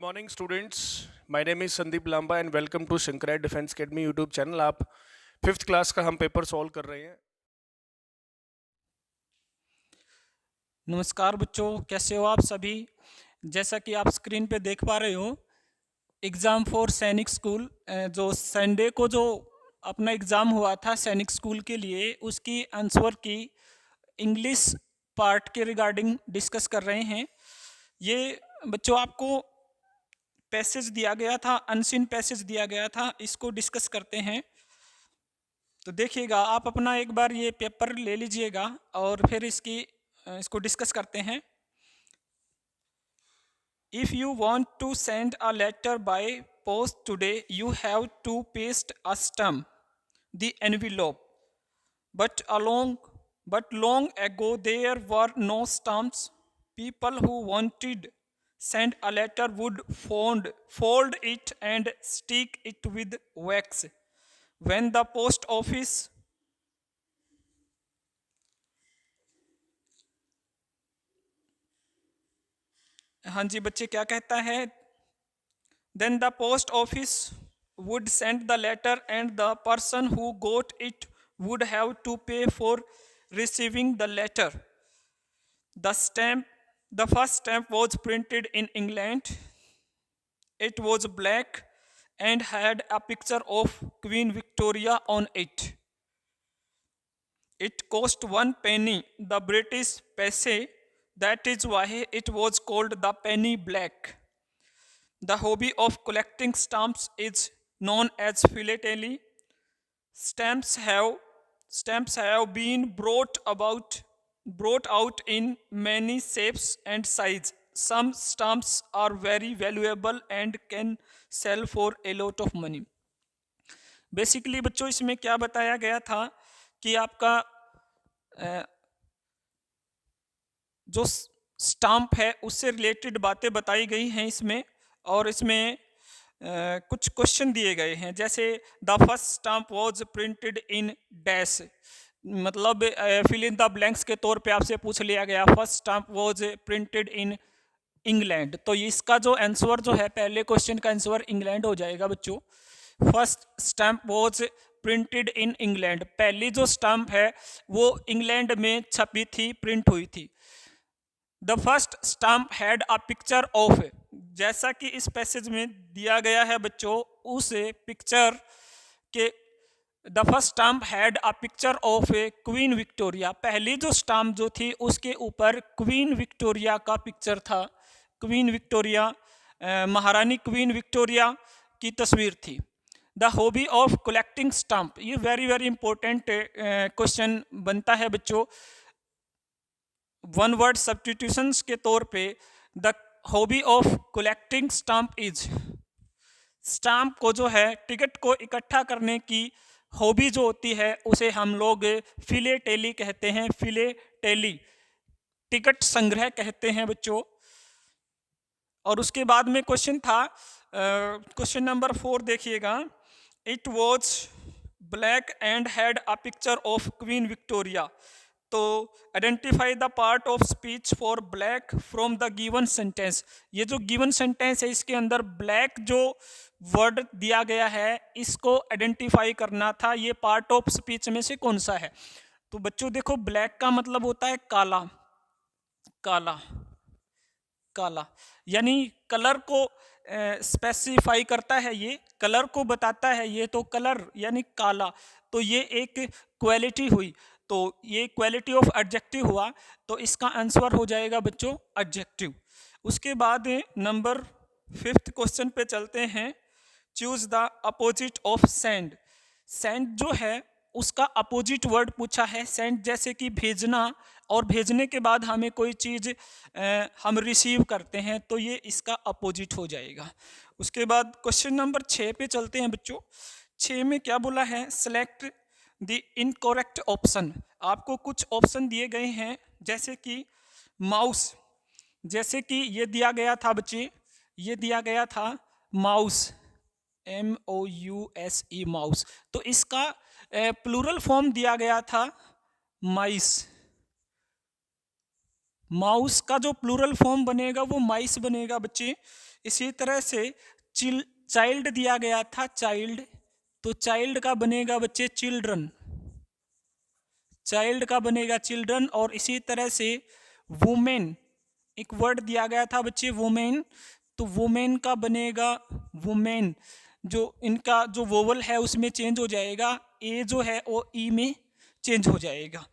Morning students, my name is Sandeep Lamba and welcome to Shankaray defence academy YouTube channel. आप 5th class का हम paper solve कर रहे हैं। नमस्कार बच्चों, कैसे हो आप सभी। जैसा कि आप स्क्रीन पे देख पा रहे हो, एग्ज़ाम फॉर सैनिक स्कूल जो संडे को जो अपना एग्ज़ाम हुआ था सैनिक स्कूल के लिए, उसकी आंसर की इंग्लिश पार्ट के रिगार्डिंग डिस्कस कर रहे हैं। ये बच्चों आपको पैसेज दिया गया था, अनसीन पैसेज दिया गया था, इसको डिस्कस करते हैं। तो देखिएगा, आप अपना एक बार ये पेपर ले लीजिएगा और फिर इसको डिस्कस करते हैं। If you want to send a letter by post today, you have to paste a stamp, the envelope. But long ago there were no stamps. People who wanted send a letter would fold it and stick it with wax. When the post office हाँ जी बच्चे, क्या कहता है? Then the post office would send the letter and the person who got it would have to pay for receiving the letter. The first stamp was printed in England. It was black and had a picture of Queen Victoria on it. It cost 1 penny, the British paise. That is why it was called the penny black. The hobby of collecting stamps is known as philately. Stamps have been brought out in many shapes and sizes. Some stamps are very valuable and can sell for a lot of money. Basically बच्चों, इसमें क्या बताया गया था कि आपका जो stamp है उससे रिलेटेड बातें बताई गई हैं इसमें, और इसमें कुछ क्वेश्चन दिए गए हैं। जैसे the first stamp was printed in dash, मतलब फिल इन द ब्लैंक्स के तौर पे आपसे पूछ लिया गया first stamp was printed in England. तो इसका जो आंसर जो है, पहले क्वेश्चन का आंसर इंग्लैंड हो जाएगा बच्चों। First stamp was printed in England, पहली जो स्टाम्प है वो इंग्लैंड में छपी थी, प्रिंट हुई थी। The first stamp had a picture of, जैसा कि इस पैसेज में दिया गया है बच्चों, उस पिक्चर के the first stamp had a picture of Queen Victoria, पहली जो स्टाम्प जो थी उसके ऊपर क्वीन विक्टोरिया का पिक्चर था। क्वीन विक्टोरिया, महारानी क्वीन विक्टोरिया की तस्वीर थी। The hobby of collecting stamp, ये वेरी इंपॉर्टेंट क्वेश्चन बनता है बच्चों। वन वर्ड सब्स्टिट्यूशंस के तौर पे, the hobby of collecting stamp is, stamp को जो है, टिकट को इकट्ठा करने की हॉबी जो होती है उसे हम लोग फिलेटेली कहते हैं। फिलेटेली, टिकट संग्रह कहते हैं बच्चों। और उसके बाद में क्वेश्चन था, क्वेश्चन नंबर 4 देखिएगा। It was black and had a picture of Queen Victoria, तो identify the part of speech for black from the given sentence. ये जो गिवन सेंटेंस है इसके अंदर ब्लैक जो वर्ड दिया गया है इसको आइडेंटिफाई करना था, ये पार्ट ऑफ स्पीच में से कौन सा है। तो बच्चों देखो, ब्लैक का मतलब होता है काला, काला, काला, यानी कलर को स्पेसिफाई करता है, ये कलर को बताता है, ये तो कलर यानी काला, तो ये एक क्वालिटी हुई, तो ये क्वालिटी ऑफ एडजेक्टिव हुआ, तो इसका आंसर हो जाएगा बच्चों एडजेक्टिव। उसके बाद नंबर 5th क्वेश्चन पे चलते हैं। Choose the opposite of sand. Send जो है उसका अपोजिट वर्ड पूछा है। सेंड जैसे कि भेजना, और भेजने के बाद हमें कोई चीज़ हम रिसीव करते हैं, तो ये इसका अपोजिट हो जाएगा। उसके बाद क्वेश्चन नंबर 6 पे चलते हैं बच्चों। 6 में क्या बोला है? Select the incorrect option. आपको कुछ ऑप्शन दिए गए हैं, जैसे कि माउस, जैसे कि ये दिया गया था बच्चे, ये दिया गया था माउस, MOUSE, माउस, तो इसका प्लूरल फॉर्म दिया गया था माइस। माउस का जो प्लूरल फॉर्म बनेगा वो माइस बनेगा बच्चे। इसी तरह से चाइल्ड दिया गया था चाइल्ड, तो चाइल्ड का बनेगा बच्चे चिल्ड्रन, चाइल्ड का बनेगा चिल्ड्रन। और इसी तरह से वुमेन, एक वर्ड दिया गया था बच्चे वुमेन, तो वुमेन का बनेगा वुमेन। जो इनका जो वोवल है उसमें चेंज हो जाएगा, ए जो है वो ई में चेंज हो जाएगा।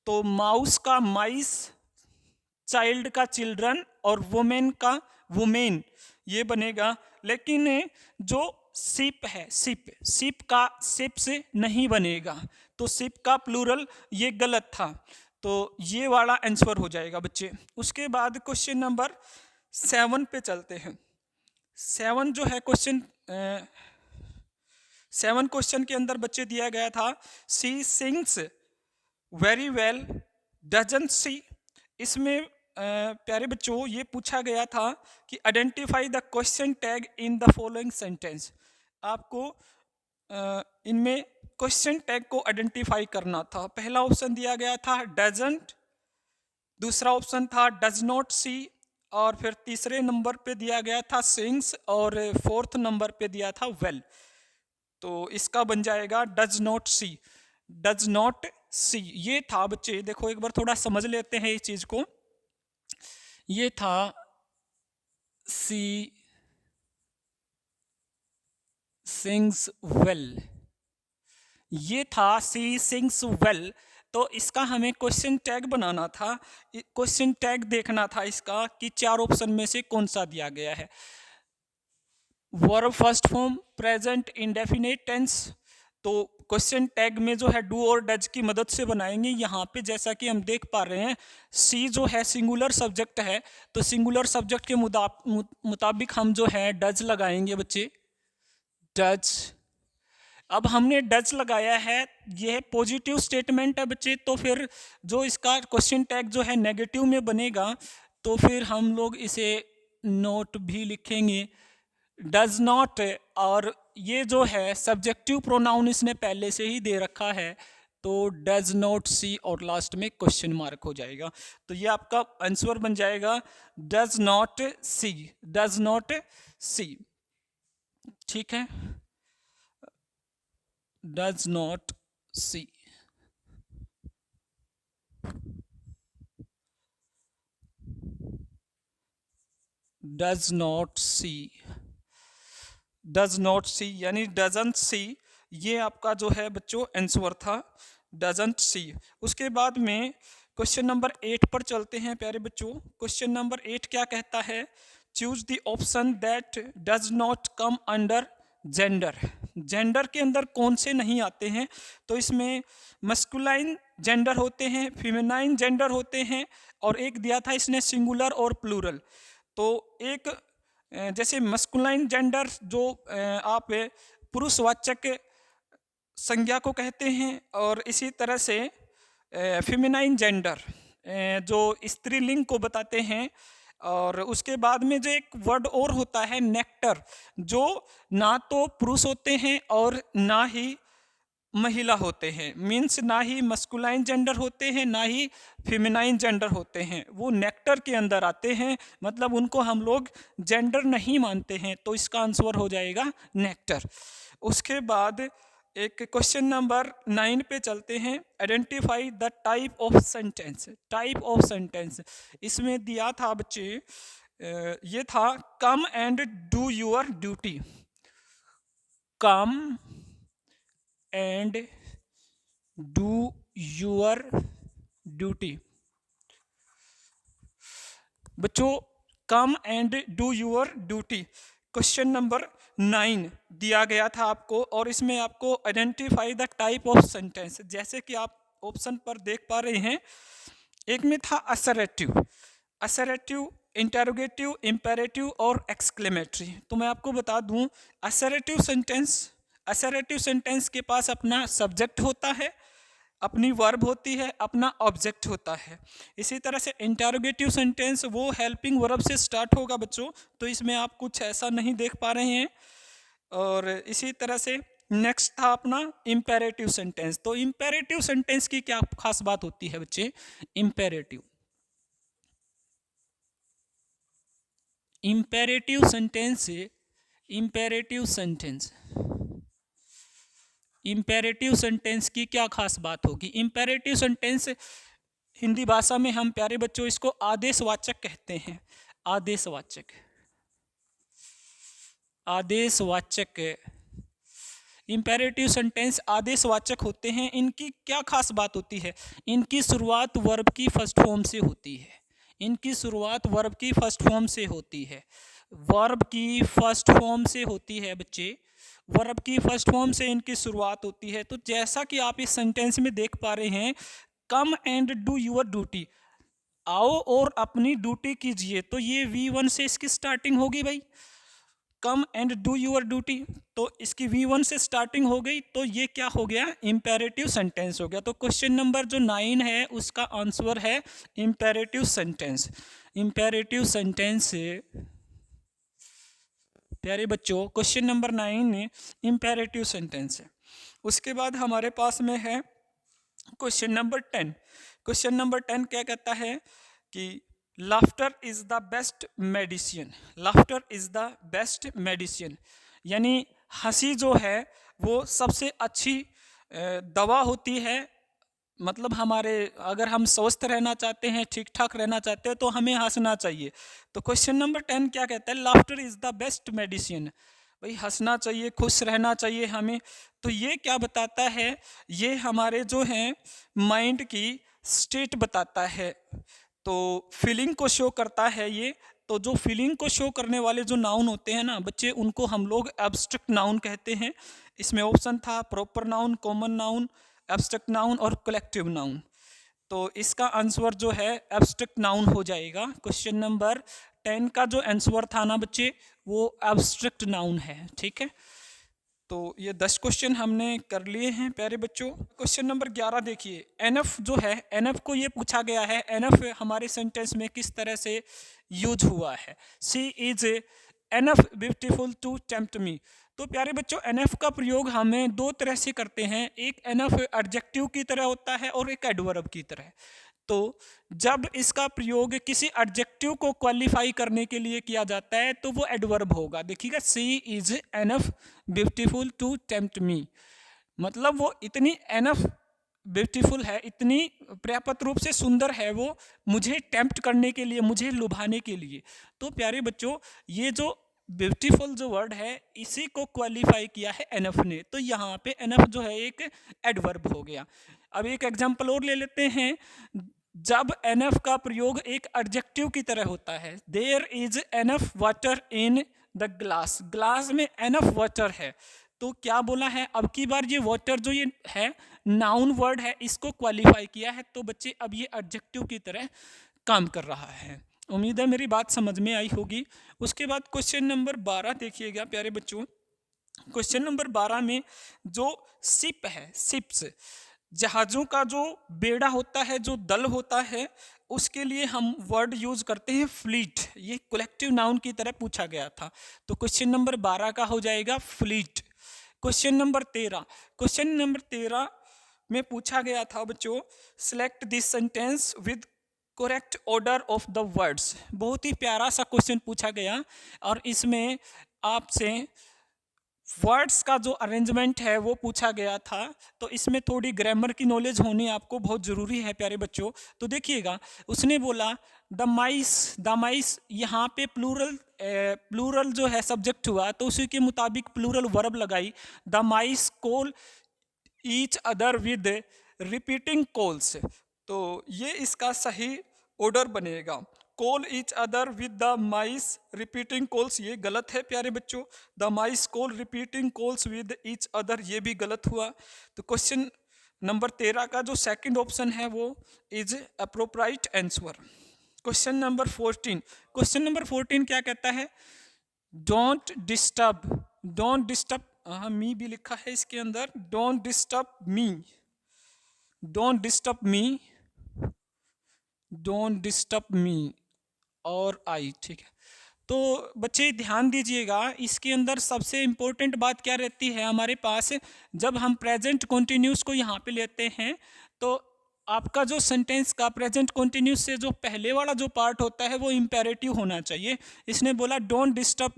तो माउस का माइस, चाइल्ड का चिल्ड्रन और वुमेन का वुमेन, ये बनेगा। लेकिन जो शिप है, शिप का शिप से नहीं बनेगा, तो शिप का प्लूरल ये गलत था, तो ये वाला आंसर हो जाएगा बच्चे। उसके बाद क्वेश्चन नंबर 7 पे चलते हैं। 7 जो है क्वेश्चन 7 क्वेश्चन के अंदर बच्चे दिया गया था she sings very well doesn't she. इसमें प्यारे बच्चों ये पूछा गया था कि identify the question tag in the following sentence. आपको इनमें क्वेश्चन टैग को आइडेंटिफाई करना था। पहला ऑप्शन दिया गया था डजंट, दूसरा ऑप्शन था डज नॉट सी, और फिर तीसरे नंबर पे दिया गया था सिंग्स, और फोर्थ नंबर पे दिया था वेल। तो इसका बन जाएगा does not she, does not she. ये था बच्चे, देखो एक बार थोड़ा समझ लेते हैं इस चीज को। ये था सी सिंग्स वेल, ये था सी सिंग्स वेल। तो इसका हमें क्वेश्चन टैग बनाना था, क्वेश्चन टैग देखना था इसका कि 4 ऑप्शन में से कौन सा दिया गया है। Verb first form, present indefinite tense. तो क्वेश्चन टैग में जो है डू और डज की मदद से बनाएंगे। यहाँ पे जैसा कि हम देख पा रहे हैं सी जो है सिंगुलर सब्जेक्ट है, तो सिंगुलर सब्जेक्ट के मुताबिक हम जो है डज लगाएंगे बच्चे, डज। अब हमने डज लगाया है, यह पॉजिटिव स्टेटमेंट है बच्चे, तो फिर जो इसका क्वेश्चन टैग जो है नेगेटिव में बनेगा, तो फिर हम लोग इसे नोट भी लिखेंगे डज नॉट। और ये जो है सब्जेक्टिव प्रोनाउन इसने पहले से ही दे रखा है, तो डज नॉट सी और लास्ट में क्वेश्चन मार्क हो जाएगा। तो ये आपका आंसर बन जाएगा does not she, does not she. ठीक है, does not she. Does not she, does not she यानी डजंट सी, ये आपका जो है बच्चों आंसर था, डजंट सी। उसके बाद में क्वेश्चन नंबर 8 पर चलते हैं प्यारे बच्चों। क्वेश्चन नंबर 8 क्या कहता है, choose the option that does not come under gender. Gender के अंदर कौन से नहीं आते हैं, तो इसमें मस्कुलाइन जेंडर होते हैं, फीमेनाइन जेंडर होते हैं, और एक दिया था इसने सिंगुलर और प्लूरल। तो एक जैसे मस्कुलाइन जेंडर जो आप पुरुषवाचक संज्ञा को कहते हैं, और इसी तरह से फेमिनाइन जेंडर जो स्त्रीलिंग को बताते हैं। और उसके बाद में जो एक वर्ड और होता है नेक्टर, जो ना तो पुरुष होते हैं और ना ही महिला होते हैं, मीन्स ना ही मस्कुलाइन जेंडर होते हैं ना ही फेमिनाइन जेंडर होते हैं, वो नेक्टर के अंदर आते हैं, मतलब उनको हम लोग जेंडर नहीं मानते हैं, तो इसका आंसर हो जाएगा नेक्टर। उसके बाद एक क्वेश्चन नंबर 9 पे चलते हैं, identify the type of sentence. Type of sentence इसमें दिया था बच्चे, ये था come and do your duty, come and do your duty. बच्चों come and do your duty question number 9 दिया गया था आपको, और इसमें आपको identify the type of sentence, जैसे कि आप ऑप्शन पर देख पा रहे हैं, एक में था असरेटिव, असरेटिव, इंटेरोगेटिव, इंपेरेटिव और एक्सक्लेमेटरी। तो मैं आपको बता दूं असरेटिव सेंटेंस, असरेटिव सेंटेंस के पास अपना सब्जेक्ट होता है, अपनी वर्ब होती है, अपना ऑब्जेक्ट होता है। इसी तरह से इंटेरोगेटिव सेंटेंस वो हेल्पिंग वर्ब से स्टार्ट होगा बच्चों, तो इसमें आप कुछ ऐसा नहीं देख पा रहे हैं। और इसी तरह से नेक्स्ट था अपना इंपेरेटिव सेंटेंस। तो इंपेरेटिव सेंटेंस की क्या खास बात होती है बच्चे, इंपेरेटिव इम्पेरेटिव सेंटेंस से इम्पेरेटिव सेंटेंस की क्या खास बात होगी? इम्पेरेटिव सेंटेंस हिंदी भाषा में हम प्यारे बच्चों इसको आदेशवाचक कहते हैं। आदेशवाचक इम्पेरेटिव सेंटेंस आदेशवाचक होते हैं। इनकी क्या खास बात होती है? इनकी शुरुआत वर्ब की फर्स्ट फॉर्म से होती है। वर्ब की फर्स्ट फॉर्म से होती है बच्चे। वर्ब की फर्स्ट फॉर्म से इनकी शुरुआत होती है। तो जैसा कि आप इस सेंटेंस में देख पा रहे हैं, come and do your duty, आओ और अपनी ड्यूटी कीजिए, तो ये V1 से इसकी स्टार्टिंग होगी भाई। Come and do your duty, तो इसकी V1 से स्टार्टिंग हो गई, तो ये क्या हो गया? इम्पेरेटिव सेंटेंस हो गया। तो क्वेश्चन नंबर जो 9 है उसका आंसर है इम्पेरेटिव सेंटेंस। प्यारे बच्चों, क्वेश्चन नंबर 9 इम्पेरेटिव सेंटेंस है। उसके बाद हमारे पास में है क्वेश्चन नंबर 10। क्वेश्चन नंबर 10 क्या कहता है कि laughter is the best medicine, यानी हंसी जो है वो सबसे अच्छी दवा होती है। मतलब अगर हम स्वस्थ रहना चाहते हैं, ठीक ठाक रहना चाहते हैं, तो हमें हंसना चाहिए। तो क्वेश्चन नंबर 10 क्या कहता है? Laughter is the best medicine. भाई हंसना चाहिए, खुश रहना चाहिए हमें। तो ये क्या बताता है? ये हमारे जो हैं माइंड की स्टेट बताता है, तो फीलिंग को शो करता है ये। तो जो फीलिंग को शो करने वाले जो नाउन होते हैं ना बच्चे, उनको हम लोग एब्स्ट्रैक्ट नाउन कहते हैं। इसमें ऑप्शन था proper noun, common noun, abstract noun और कलेक्टिव नाउन। तो इसका आंसर जो है एब्स्ट्रैक्ट नाउन हो जाएगा। क्वेश्चन नंबर 10 का जो आंसर था ना बच्चे, वो एब्स्ट्रैक्ट नाउन है। ठीक है, तो ये 10 क्वेश्चन हमने कर लिए हैं प्यारे बच्चों। क्वेश्चन नंबर 11 देखिए, एनफ जो है, एनफ को ये पूछा गया है, एनफ हमारे सेंटेंस में किस तरह से यूज हुआ है? She is enough beautiful to tempt me. तो प्यारे बच्चों, एनएफ का प्रयोग हमें दो तरह से करते हैं। एक एनएफ एडजेक्टिव की तरह होता है और एक एडवर्ब की तरह। तो जब इसका प्रयोग किसी एडजेक्टिव को क्वालिफाई करने के लिए किया जाता है तो वो एडवर्ब होगा। देखिएगा, she is enough beautiful to tempt me, मतलब वो इतनी एनफ ब्यूटीफुल है, इतनी पर्याप्त रूप से सुंदर है वो मुझे टेम्प्ट करने के लिए, मुझे लुभाने के लिए। तो प्यारे बच्चों, ये जो ब्यूटीफुल जो वर्ड है इसी को क्वालिफाई किया है एनफ ने। तो यहाँ पे एनफ जो है एक एडवर्ब हो गया। अब एक एग्जांपल और ले लेते हैं। जब एनफ का प्रयोग एक एडजेक्टिव की तरह होता है, there is enough water in the glass, glass में एनफ वाटर है, तो क्या बोला है? अब की बार ये वाटर जो ये है नाउन वर्ड है, इसको क्वालिफाई किया है, तो बच्चे अब ये एडजेक्टिव की तरह काम कर रहा है। उम्मीद है मेरी बात समझ में आई होगी। उसके बाद क्वेश्चन नंबर 12 देखिएगा प्यारे बच्चों। क्वेश्चन नंबर 12 में जो शिप है, शिप्स, जहाज़ों का जो बेड़ा होता है, जो दल होता है, उसके लिए हम वर्ड यूज करते हैं फ्लीट। ये कलेक्टिव नाउन की तरह पूछा गया था, तो क्वेश्चन नंबर 12 का हो जाएगा फ्लीट। क्वेश्चन नंबर 13 में पूछा गया था बच्चों, select this sentence with correct order of the words. बहुत ही प्यारा सा क्वेश्चन पूछा गया और इसमें आपसे वर्ड्स का जो अरेंजमेंट है वो पूछा गया था। तो इसमें थोड़ी ग्रामर की नॉलेज होनी आपको बहुत ज़रूरी है प्यारे बच्चों। तो देखिएगा, उसने बोला द माइस, यहाँ पे प्लूरल जो है सब्जेक्ट हुआ, तो उसी के मुताबिक प्लूरल वर्ब लगाई। The mice call each other with repeating calls, तो ये इसका सही ऑर्डर बनेगा। Call each other with the mice repeating calls, ये गलत है प्यारे बच्चों। The mice call repeating calls with each other, ये भी गलत हुआ। तो क्वेश्चन नंबर 13 का जो सेकंड ऑप्शन है वो is appropriate answer. Question number 14 क्या कहता है? डोंट डिस्टर्ब, हाँ मी भी लिखा है इसके अंदर, डोंट डिस्टर्ब मी और आई, ठीक है। तो बच्चे ध्यान दीजिएगा, इसके अंदर सबसे इम्पोर्टेंट बात क्या रहती है हमारे पास, जब हम प्रेजेंट कॉन्टिन्यूस को यहाँ पे लेते हैं तो आपका जो सेंटेंस का प्रेजेंट कंटिन्यूस से जो पहले वाला जो पार्ट होता है वो इम्पेरेटिव होना चाहिए। इसने बोला don't disturb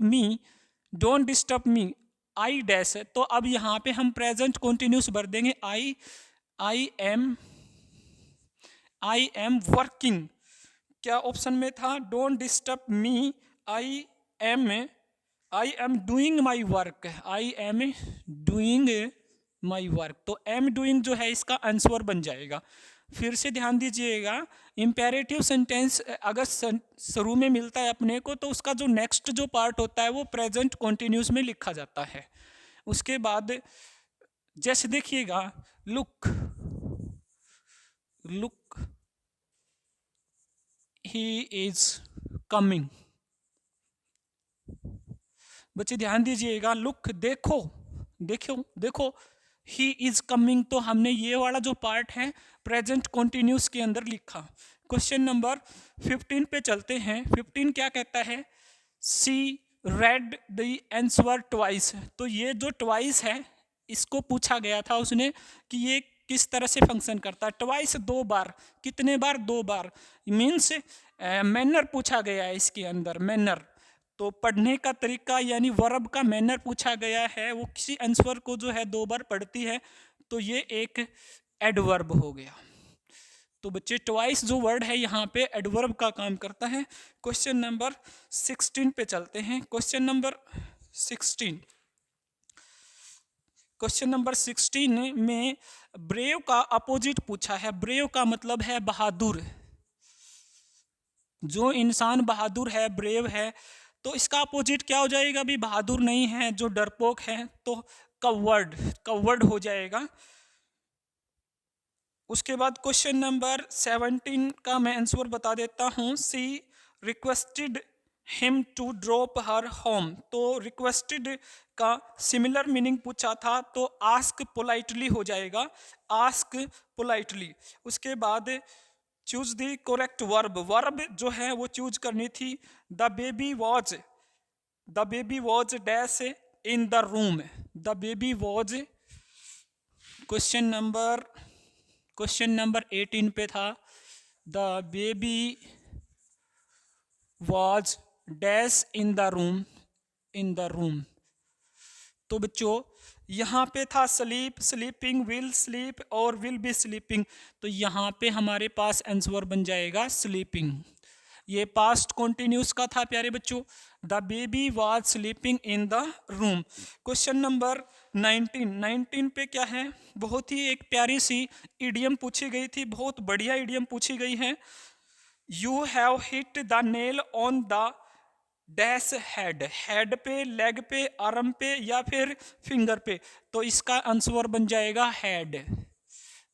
me I dash, तो अब यहाँ पे हम प्रेजेंट कंटिन्यूस भर देंगे आई एम वर्किंग। क्या ऑप्शन में था? Don't disturb me I am doing my work, I am doing my work. तो एम डूइंग जो है इसका आंसर बन जाएगा। फिर से ध्यान दीजिएगा, इम्पेरेटिव सेंटेंस अगर शुरू में मिलता है अपने को तो उसका जो नेक्स्ट जो पार्ट होता है वो प्रेजेंट कॉन्टिन्यूस में लिखा जाता है। उसके बाद जैसे देखिएगा, लुक ही इज कमिंग। बच्चे ध्यान दीजिएगा, लुक देखो ही इज कमिंग, तो हमने ये वाला जो पार्ट है प्रेजेंट कॉन्टिन्यूस के अंदर लिखा। क्वेश्चन नंबर 15 पे चलते हैं। 15 क्या कहता है? सी रेड द आंसर ट्वाइस। तो ये जो ट्वाइस है इसको पूछा गया था उसने कि ये किस तरह से फंक्शन करता है। ट्वाइस 2 बार, कितने बार? 2 बार। मीन्स मैनर पूछा गया है इसके अंदर, मैनर। तो पढ़ने का तरीका यानी वर्ब का मैनर पूछा गया है, वो किसी आंसर को जो है 2 बार पढ़ती है, तो ये एक एडवर्ब हो गया। तो बच्चे ट्वाइस जो वर्ड है यहाँ पे एडवर्ब का काम करता है। क्वेश्चन नंबर 16 पे चलते हैं। क्वेश्चन नंबर 16 में ब्रेव का अपोजिट पूछा है। ब्रेव का मतलब है बहादुर। जो इंसान बहादुर है, ब्रेव है, तो इसका अपोजिट क्या हो जाएगा? भी बहादुर नहीं है, जो डरपोक है, तो कवर्ड हो जाएगा। उसके बाद क्वेश्चन नंबर 17 का मैं आंसर बता देता हूँ। She requested him to drop her home. तो रिक्वेस्टेड का सिमिलर मीनिंग पूछा था, तो आस्क पोलाइटली हो जाएगा, आस्क पोलाइटली। उसके बाद चूज द करेक्ट वर्ब जो है वो चूज करनी थी। The baby was dash in the room. The baby was, question number 18 पे था। The baby was dash in the room. तो बच्चों यहाँ पे था स्लीपिंग, विल स्लीप और विल बी स्लीपिंग। तो यहाँ पे हमारे पास आंसर बन जाएगा स्लीपिंग। ये पास्ट कॉन्टिन्यूस का था प्यारे बच्चों। The baby was sleeping in the room. Question number 19 पे क्या है? बहुत ही एक प्यारी सी इडियम पूछी गई थी, बहुत बढ़िया इडियम पूछी गई है। You have hit the nail on the dash head पे, लेग पे, आर्म पे या फिर फिंगर पे। तो इसका आंसर बन जाएगा हेड।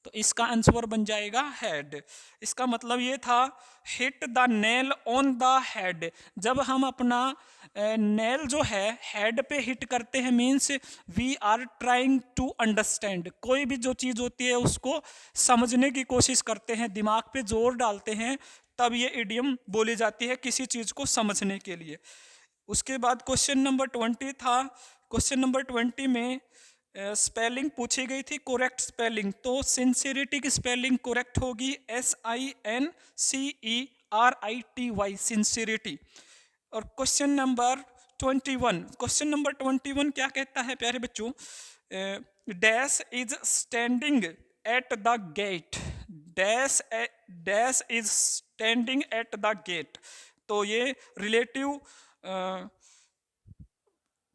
तो इसका आंसर बन जाएगा हेड। इसका मतलब ये था hit the nail on the head. जब हम अपना नेल जो है हेड पे हिट करते हैं, means we are trying to understand. कोई भी जो चीज़ होती है उसको समझने की कोशिश करते हैं, दिमाग पे जोर डालते हैं, तब ये इडियम बोली जाती है किसी चीज़ को समझने के लिए। उसके बाद क्वेश्चन नंबर 20 था। क्वेश्चन नंबर 20 में स्पेलिंग पूछी गई थी, करेक्ट स्पेलिंग। तो सिंसियरिटी की स्पेलिंग करेक्ट होगी SINCERITY, सिंसियरिटी। और क्वेश्चन नंबर 21 क्या कहता है प्यारे बच्चों? Dash is standing at the gate. Dash is standing at the gate. तो ये रिलेटिव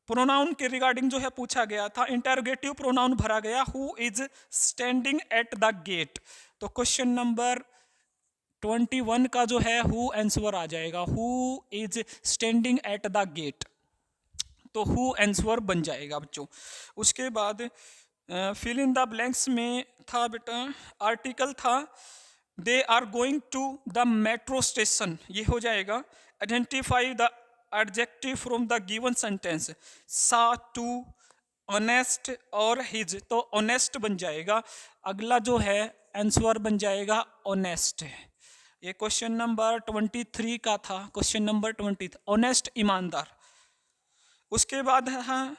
प्रोनाउन के रिगार्डिंग जो है पूछा गया था, इंटरोगेटिव प्रोनाउन भरा गया, who is standing at the gate. तो क्वेश्चन नंबर 21 का जो है हु आंसर आ जाएगा, who is standing at the gate. तो हु आंसर बन जाएगा बच्चों। उसके बाद फिल इन द ब्लैंक्स में था बेटा, आर्टिकल था they are going to the metro station, ये हो जाएगा। Identify the adjective from the given sentence, saw, two, honest और हिज। तो ऑनेस्ट बन जाएगा। अगला जो है आंसर बन जाएगा ऑनेस्ट। ये क्वेश्चन नंबर 23 का था। क्वेश्चन नंबर 20 ऑनेस्ट, ईमानदार। उसके बाद हाँ,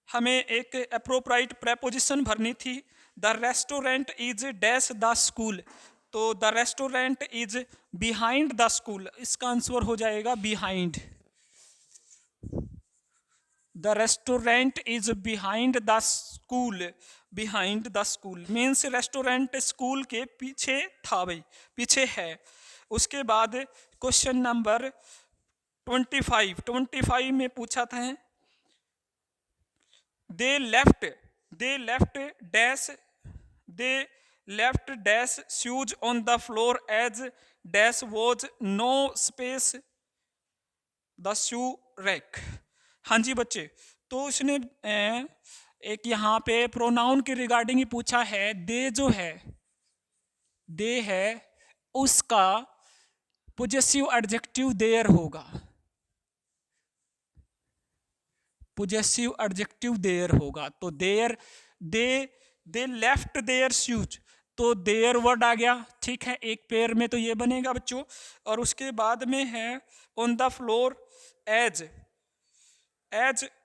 हमें एक अप्रोप्राइट प्रेपोजिशन भरनी थी। The restaurant is dash the school, तो the restaurant is behind the school, इसका आंसर हो जाएगा behind. The restaurant is behind the school, behind the school means restaurant school के पीछे था भाई, पीछे है। उसके बाद क्वेश्चन नंबर 25 में पूछा था, they left dash, they left dash shoes on the floor as dash was no space the shoe rack. हाँ जी बच्चे, तो उसने एक यहाँ पे प्रोनाउन के रिगार्डिंग ही पूछा है। दे जो है, दे है, उसका पोजेसिव एडजेक्टिव देयर होगा, पोजेसिव एडजेक्टिव देयर होगा। तो their, they left their shoes, तो देयर वर्ड आ गया, ठीक है, एक पेयर में तो ये बनेगा बच्चों। और उसके बाद में है ऑन द फ्लोर एज,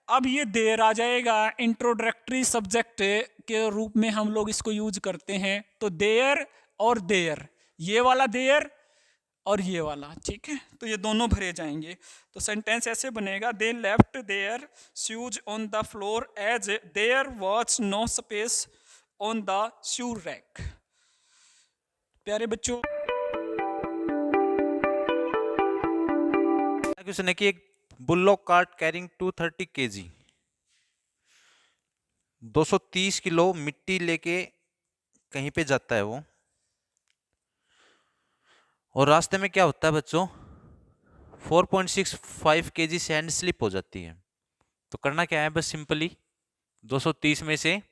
अब ये देयर आ जाएगा, इंट्रोडक्टरी सब्जेक्ट के रूप में हम लोग इसको यूज करते हैं। तो देयर और देयर, ये वाला देयर और ये वाला, ठीक है, तो ये दोनों भरे जाएंगे। तो सेंटेंस ऐसे बनेगा, they left their shoes on the floor as there was no space on the shoe rack. प्यारे बच्चों, क्वेश्चन है कि एक bullock cart carrying 230 kg 230 kilo मिट्टी लेके कहीं पे जाता है वो, और रास्ते में क्या होता है बच्चों, 4.65 kg सैंड स्लिप हो जाती है। तो करना क्या है, बस सिंपली 230 में से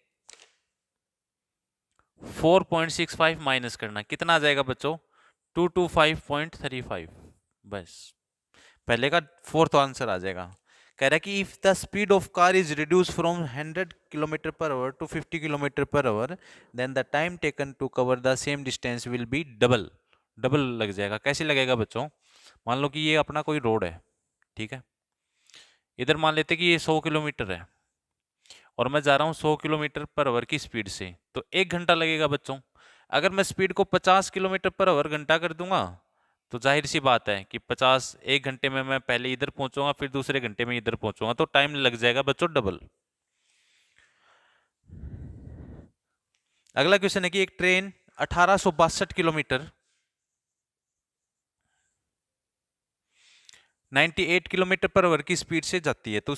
4.65 माइनस करना, कितना आ जाएगा बच्चों, 225.35। बस पहले का फोर्थ आंसर आ जाएगा। कह रहा है कि if the speed of car is reduce from 100 kilometre per hour to 50 kilometre per hour, then the time taken to cover the same distance will be double. Double लग जाएगा, कैसे लगेगा बच्चों, मान लो कि ये अपना कोई रोड है, ठीक है, इधर मान लेते कि ये 100 किलोमीटर है और मैं जा रहा हूँ 100 किलोमीटर पर आवर की स्पीड से, तो 1 घंटा लगेगा बच्चों। अगर मैं स्पीड को 50 किलोमीटर पर आवर घंटा कर दूंगा, तो जाहिर सी बात है कि 50 1 घंटे में मैं पहले इधर पहुंचूंगा, फिर दूसरे घंटे में इधर पहुंचूंगा, तो टाइम लग जाएगा बच्चों डबल। अगला क्वेश्चन है कि एक train 1862 kilometre 98 kilometre per our की स्पीड से जाती है, तो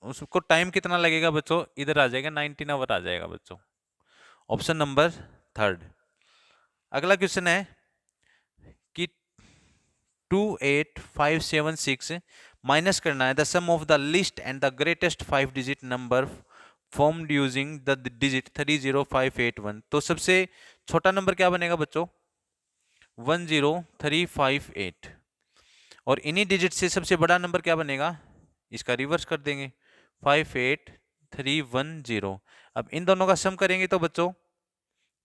उसको टाइम कितना लगेगा बच्चों, इधर आ जाएगा 19 आवर आ जाएगा बच्चों, ऑप्शन नंबर 3। अगला क्वेश्चन है कि 28576 माइनस करना है the sum of the list and the greatest 5 digit number formed using the digit 30581। तो सबसे छोटा नंबर क्या बनेगा बच्चों, 10358, और इन्हीं डिजिट से सबसे बड़ा नंबर क्या बनेगा, इसका रिवर्स कर देंगे, 58310। अब इन दोनों का सम करेंगे तो बच्चों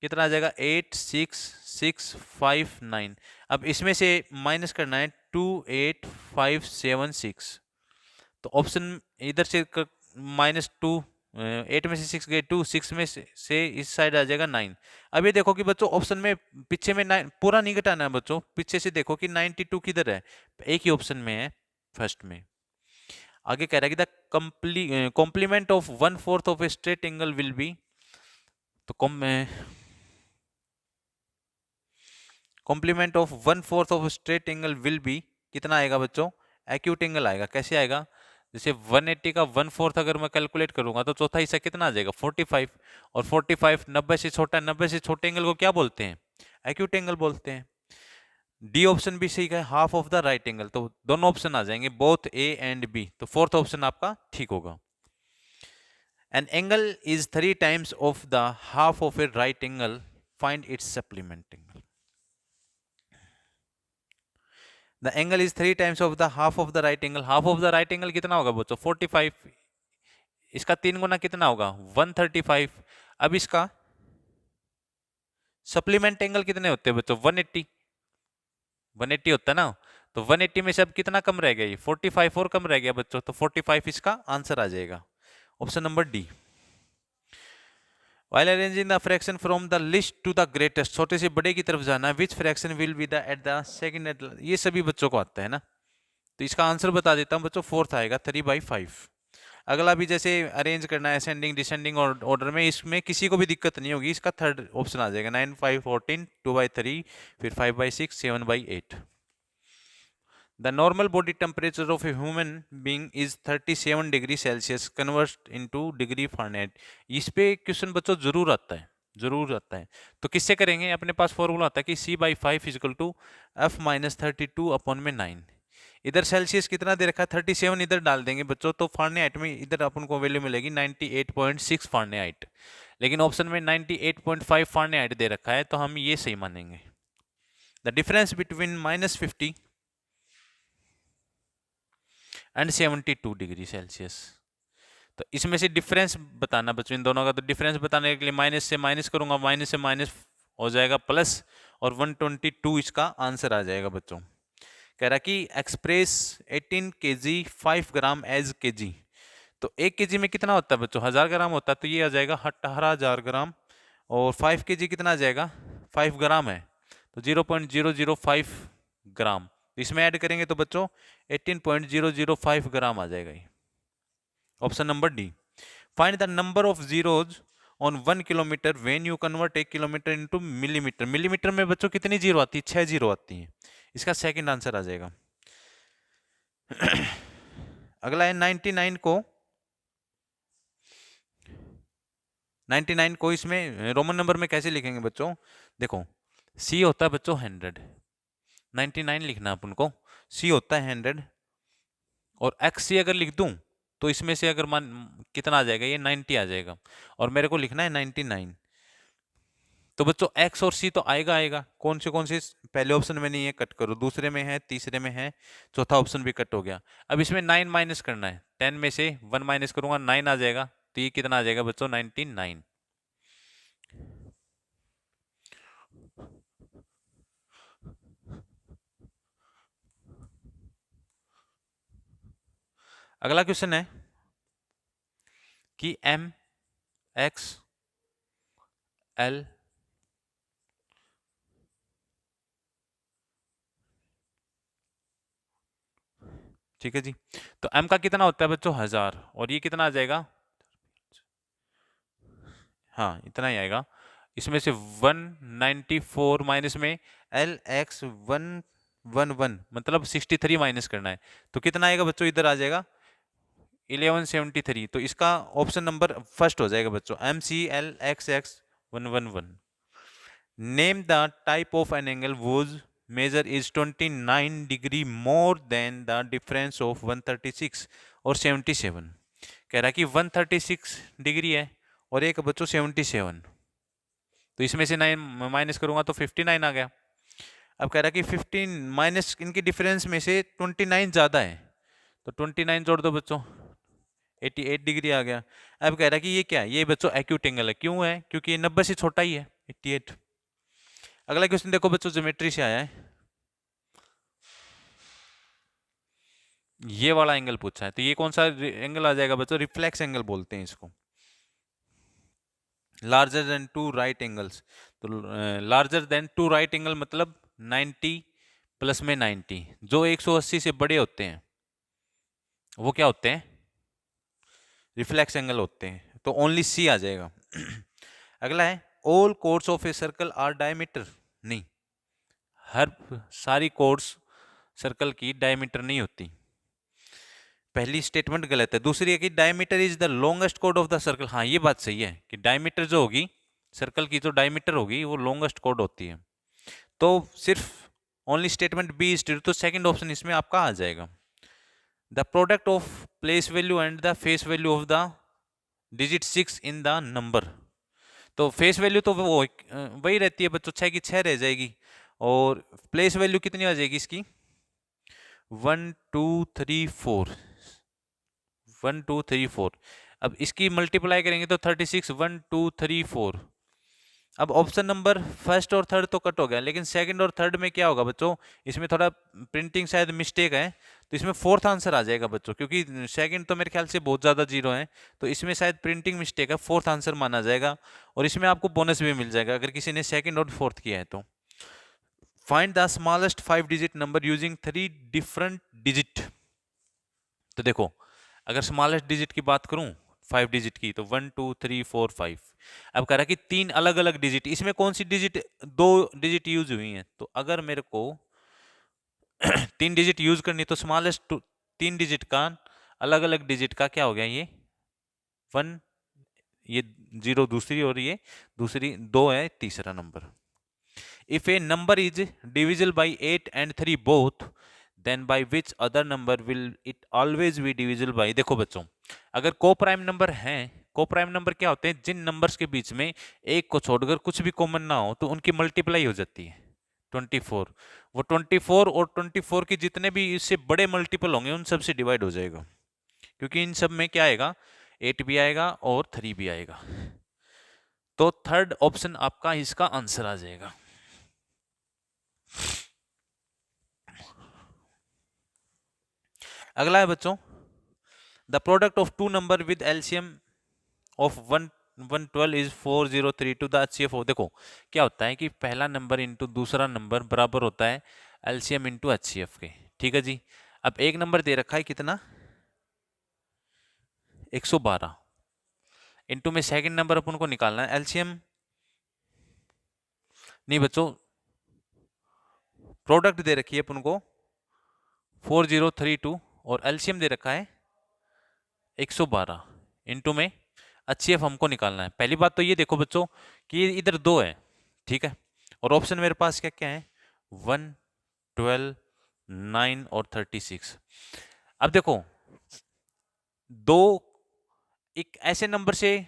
कितना आ जाएगा, 86659। अब इसमें से माइनस करना है 28576, तो ऑप्शन इधर से -2, 8 में से 6 गए 2, 6 में से इस साइड आ जाएगा 9। अब ये देखो कि बच्चों ऑप्शन में पीछे में 9 पूरा नहीं घटाना है बच्चों, पीछे से देखो कि 92 किधर है, एक ही ऑप्शन में है, फर्स्ट में। आगे कह रहा है कि the complement of 1/4 of a straight angle will be, तो complement of 1/4 of straight angle will be कितना आएगा बच्चों, एक्यूट एंगल आएगा। कैसे आएगा, जैसे 180 का 1/4 अगर मैं कैलकुलेट करूंगा तो चौथा हिस्सा कितना आ जाएगा, 45, और 45 90 से छोटा है, 90 से छोटे एंगल को क्या बोलते हैं, एक्यूट एंगल बोलते हैं। डी ऑप्शन भी सही है, half of the right angle, तो दोनों ऑप्शन आ जाएंगे, बोथ ए एंड बी, तो फोर्थ ऑप्शन आपका ठीक होगा। An angle is 3 times of the half of A right angle, find its supplement angle. The angle is 3 times of the half of the right angle. Half of the right angle कितना होगा बच्चों, 45, इसका 3 गुना कितना होगा, 135। अब इसका supplement angle कितने होते हैं बच्चों, 180 होता है ना, तो 180 में से अब कितना कम रह गया, ये 45 और कम रह गया बच्चों, तो 45 इसका आंसर आ जाएगा, option number D. While arranging the fraction from the least to the greatest, छोटे से बड़े की तरफ जाना, which fraction will be the at the second at, ये सभी बच्चों को आता है ना। तो इसका आंसर बता देता हूँ बच्चों, फोर्थ आएगा 3/5। अगला भी जैसे अरेंज करना है असेंडिंग डिसेंडिंग ऑर्डर में, इसमें किसी को भी दिक्कत नहीं होगी, इसका थर्ड ऑप्शन आ जाएगा 9, 5, 14, 2/3, फिर 5/6, 7/8। The normal body temperature of a human being is 37 degree Celsius convert into degree Fahrenheit. इस पे क्वेश्चन बच्चों जरूर आता है, जरूर आता है। तो किससे करेंगे, अपने पास फॉर्मूला आता है कि C/5 इक्वल टू F-32/9। इधर सेल्सियस कितना दे रखा है 37, इधर डाल देंगे बच्चों, तो फ़ारेनहाइट में इधर अपन को वैल्यू मिलेगी 98.6 फ़ारेनहाइट, लेकिन ऑप्शन में 98.5 फ़ारेनहाइट दे रखा है, तो हम ये सही मानेंगे। The difference between -50 and 72 degree Celsius. तो इसमें से डिफरेंस बताना बच्चों इन दोनों का, तो डिफरेंस बताने के लिए माइनस से माइनस करूंगा, माइनस से माइनस हो जाएगा प्लस, और 122 इसका आंसर आ जाएगा बच्चों। कह रहा कि एक्सप्रेस 18 kg 5 ग्राम एज kg। तो 1 kg में कितना होता है बच्चों, 1000 ग्राम होता है, तो ये आ जाएगा 18,000 ग्राम, और 5 kg कितना आ जाएगा, 5 ग्राम है, तो 0.005 ग्राम। इसमें ऐड करेंगे तो बच्चों 18.005 ग्राम आ जाएगा ये। Option number D. Find the number of zeros on 1 kilometre when you convert 1 kilometre into millimetre. Millimetre में बच्चों कितनी जीरो आती है, 6 जीरो आती है। इसका सेकंड आंसर आ जाएगा। अगला है 99 को इसमें रोमन नंबर में कैसे लिखेंगे बच्चों, देखो सी होता है बच्चों 100, 99 लिखना अपन को, सी होता है 100, और एक्स सी अगर लिख दूं तो इसमें से अगर मान कितना आ जाएगा, ये 90 आ जाएगा, और मेरे को लिखना है 99। तो बच्चों एक्स और सी तो आएगा आएगा, कौन से पहले ऑप्शन में नहीं है, कट करो, दूसरे में है, तीसरे में है, चौथा ऑप्शन भी कट हो गया। अब इसमें 9 माइनस करना है, 10 में से 1 माइनस करूंगा 9 आ जाएगा, तो ये कितना आ जाएगा बच्चों 99। अगला क्वेश्चन है कि एम एक्स एल ठीक है जी। तो m का कितना होता है बच्चों 1000, और ये कितना आ जाएगा, हाँ इतना ही आएगा। इसमें से 194 माइनस में एल एक्स 111 मतलब 63 माइनस करना है, तो कितना आएगा बच्चों, इधर आ जाएगा 1173। तो इसका ऑप्शन नंबर फर्स्ट हो जाएगा बच्चों, MCLXX111। Name the type of an angle whose measure is 29 degree more than the difference of 136 और 77। कह रहा है कि 136 डिग्री है और एक बच्चों 77, तो इसमें से 9 माइनस करूंगा तो 59 आ गया। अब कह रहा है कि 15 माइनस इनकी डिफरेंस में से 29 ज्यादा है, तो 29 जोड़ दो बच्चों, 88 डिग्री आ गया। अब कह रहा है कि ये क्या है, ये बच्चों एक्यूट एंगल है, क्यों है, क्योंकि ये 90 से छोटा ही है 88। अगला क्वेश्चन देखो बच्चों, ज्योमेट्री से आया है, ये वाला एंगल पूछा है, तो ये कौन सा एंगल आ जाएगा बच्चों, रिफ्लेक्स एंगल बोलते हैं इसको। Larger than two right angles, तो larger than two right angle मतलब 90 प्लस में 90, जो 180 से बड़े होते हैं वो क्या होते हैं, रिफ्लेक्स एंगल होते हैं, तो ओनली सी आ जाएगा। अगला है all chords of a circle are diameter, नहीं, हर सारी कोर्ड्स सर्कल की डायमीटर नहीं होती, पहली स्टेटमेंट गलत है। दूसरी है कि diameter is the longest code of the circle, हाँ ये बात सही है कि डायमीटर जो होगी सर्कल की, जो डायमीटर होगी वो लॉन्गेस्ट कोड होती है, तो सिर्फ only statement B is true, तो सेकंड ऑप्शन इसमें आपका आ जाएगा। The product of place value and the face value of the digit 6 in the number, तो फेस वैल्यू तो वो वही रहती है बच्चों, 6 की 6 रह जाएगी, और प्लेस वैल्यू कितनी आ जाएगी इसकी 1 2 3 4, 1 2 3 4। अब इसकी मल्टीप्लाई करेंगे तो 36 1 2 3 4, अब ऑप्शन नंबर फर्स्ट और थर्ड तो कट हो गया, लेकिन सेकंड और थर्ड में क्या होगा बच्चों, इसमें थोड़ा प्रिंटिंग शायद मिस्टेक है, तो इसमें फोर्थ आंसर आ जाएगा बच्चों, क्योंकि सेकंड तो मेरे ख्याल से बहुत ज़्यादा जीरो है, तो इसमें शायद प्रिंटिंग मिस्टेक है, फोर्थ आंसर माना जाएगा। और इसमें आपको बोनस भी मिल जाएगा अगर किसी ने सेकंड और फोर्थ किया है तो। Find the smallest 5 digit number using 3 different digit. तो देखो, अगर स्मॉलेस्ट डिजिट की बात करूं 5 डिजिट की, तो 1 2 3 4 5। अब कह रहा है कि 3 अलग अलग डिजिट, इसमें कौन सी डिजिट, 2 डिजिट यूज हुई हैं, तो अगर मेरे को 3 डिजिट यूज करनी, तो स्मॉलेस्ट 3 डिजिट का, अलग अलग डिजिट का क्या हो गया, ये 1, ये 0 दूसरी, और ये दूसरी 2 है तीसरा number. If A number is divisible by 8 and 3 both, then by which other number will it always be divisible by। देखो बच्चों, अगर को प्राइम नंबर हैं, को प्राइम नंबर क्या होते हैं, जिन नंबर्स के बीच में एक को छोड़कर कुछ भी कॉमन ना हो, तो उनकी मल्टीप्लाई हो जाती है 24। वो 24 और 24 के जितने भी इससे बड़े मल्टीपल होंगे उन सब से डिवाइड हो जाएगा, क्योंकि इन सब में क्या आएगा, 8 भी आएगा और 3 भी आएगा। तो थर्ड ऑप्शन आपका इसका आंसर आ जाएगा। अगला है बच्चों, the product of two number with LCM of 112 is 4032 the HCF। देखो क्या होता है कि पहला नंबर इंटू दूसरा नंबर बराबर होता है एलसीएम इंटू HCF के, ठीक है जी। अब एक नंबर दे रखा है कितना, 112, इंटू में सेकंड नंबर अपन को निकालना है, एलसीएम नहीं बच्चों, प्रोडक्ट दे रखी है अपन को 4032 और एलसीएम दे रखा है 112, इंटू में HCF हमको निकालना है। पहली बात तो ये देखो बच्चों कि इधर 2 है, ठीक है, और ऑप्शन मेरे पास क्या क्या है, 1 12 9 और 36। अब देखो, 2 एक ऐसे नंबर से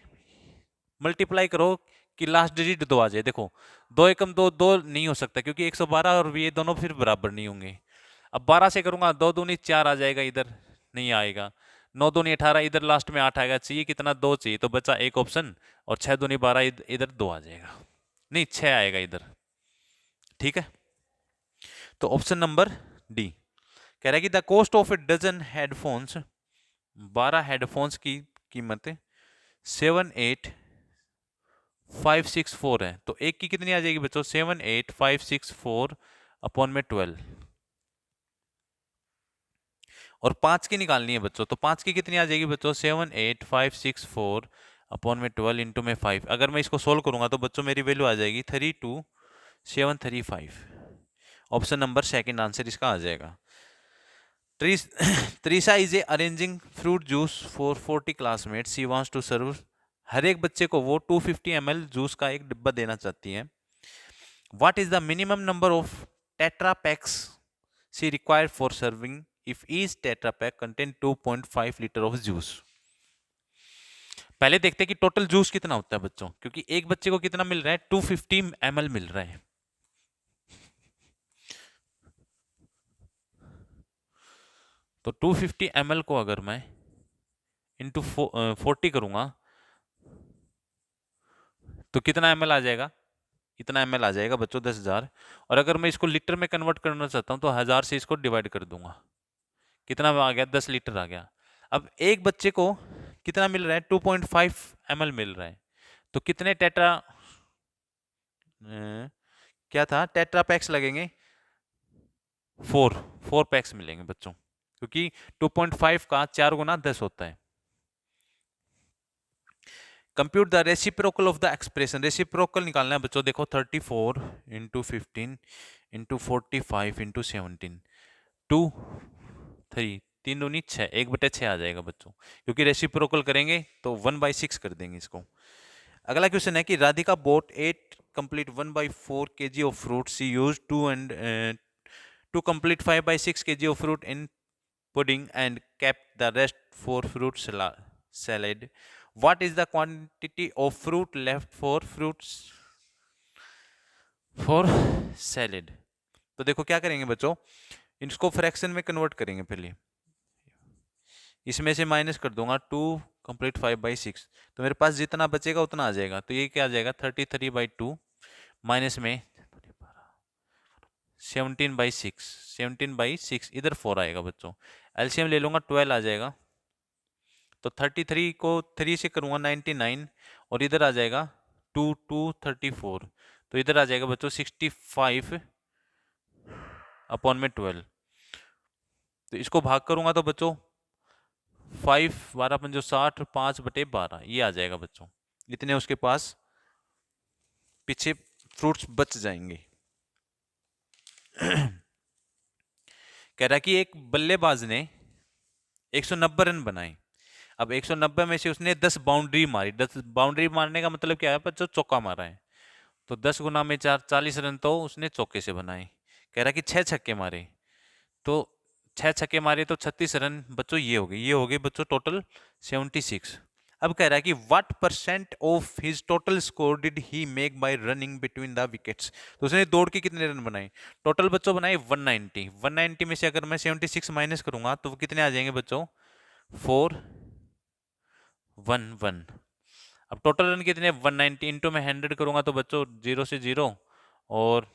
मल्टीप्लाई करो कि लास्ट डिजिट 2 आ जाए। देखो 2 एकम 2 2 नहीं हो सकता, क्योंकि 112 और ये दोनों फिर बराबर नहीं होंगे। अब 12 से करूंगा, 2 दूनी 4 आ जाएगा, इधर नहीं आएगा, 9 दूनी 18, इधर लास्ट में 8 आएगा, चाहिए कितना, 2 चाहिए, तो बचा एक ऑप्शन, और 6 दूनी 12, इधर 2 आ जाएगा, नहीं 6 आएगा इधर, ठीक है। तो ऑप्शन नंबर डी कह रहा है कि the cost of a dozen headphones, 12 headphones की कीमत 78564 है, तो एक की कितनी आ जाएगी बच्चों, 78564 अपॉन में 12, और 5 की निकालनी है बच्चों, तो 5 की कितनी आ जाएगी बच्चों, 78564 अपॉन में 12 इंटू में 5। अगर मैं इसको सोल्व करूंगा तो बच्चों मेरी वैल्यू आ जाएगी 32735। ऑप्शन नंबर सेकंड आंसर इसका आ जाएगा। Teresa is arranging fruit juice for 40 classmates. She wants to serve, हर एक बच्चे को वो 250 ml जूस का एक डिब्बा देना चाहती है। What is the minimum number of Tetra packs she required for serving if each Tetra pack contain 2.5 liter of juice? पहले देखते हैं कि टोटल जूस कितना होता है बच्चों, क्योंकि एक बच्चे को कितना मिल रहा है, 250 ml मिल रहा है। तो 250 ml को अगर मैं इंटू 40 करूंगा तो कितना ml आ जाएगा, इतना ml आ जाएगा बच्चों 10,000। और अगर मैं इसको लीटर में कन्वर्ट करना चाहता हूं तो 1000 से इसको डिवाइड कर दूंगा, कितना आ गया, 10 लीटर आ गया। अब एक बच्चे को कितना मिल रहा है, 2.5 ml मिल रहा है, तो कितने टेट्रा क्या था, टेट्रा पैक्स लगेंगे, 4 पैक्स मिलेंगे बच्चों, क्योंकि 2.5 का 4 गुना 10 होता है। Compute the reciprocal of the expression, reciprocal निकालना है बच्चों। देखो 34 इंटू 15 इंटू 45 इंटू 17, 2 3 3 दूनी 6, 1/6 आ जाएगा बच्चों, क्योंकि रेसिप्रोकल करेंगे तो 1/6 कर देंगे इसको। अगला क्वेश्चन है कि Radhika boat 8 complete 1/4 kg of fruit. She used 2 complete 5/6 kg of fruit in pudding and kept the rest for fruit salad. What is the quantity of fruit left for salad? तो देखो क्या करेंगे बच्चों, इसको फ्रैक्शन में convert करेंगे। पहले इसमें से माइनस कर दूंगा 2 complete 5/6, तो मेरे पास जितना बचेगा उतना आ जाएगा, तो ये क्या आ जाएगा 33/2 माइनस में 17/6, 17/6 इधर 4 आएगा बच्चों। एलसीएम ले लूँगा 12 आ जाएगा, तो 33 को 3 से करूँगा 99, और इधर आ जाएगा 2 2 34, तो इधर आ जाएगा बच्चों 65/12। तो इसको भाग करूँगा तो बच्चों 5 12 पंजो 60, 5/12 ये आ जाएगा बच्चों। इतने उसके पास पीछे फ्रूट्स बच जाएंगे। कह रहा कि एक बल्लेबाज ने 190 रन बनाए। अब 190 में से उसने 10 बाउंड्री मारी। 10 बाउंड्री मारने का मतलब क्या है बच्चों? चौका मारा है। तो 10 गुना में 4 40 रन तो उसने चौके से बनाए। कह रहा कि 6 छक्के मारे, तो 6 छक्के मारे तो 36 रन बच्चों ये हो गए बच्चों टोटल 76। अब कह रहा है कि what percent of his total score did he make bye running between the wickets. तो उसने दौड़ के कितने रन बनाए? टोटल बच्चों बनाए 190। 190 में से अगर मैं 76 माइनस करूंगा तो वो कितने आ जाएंगे बच्चों? 411। अब टोटल रन कितने? 190 इंटू में 100 करूंगा तो बच्चों 0 से 0 और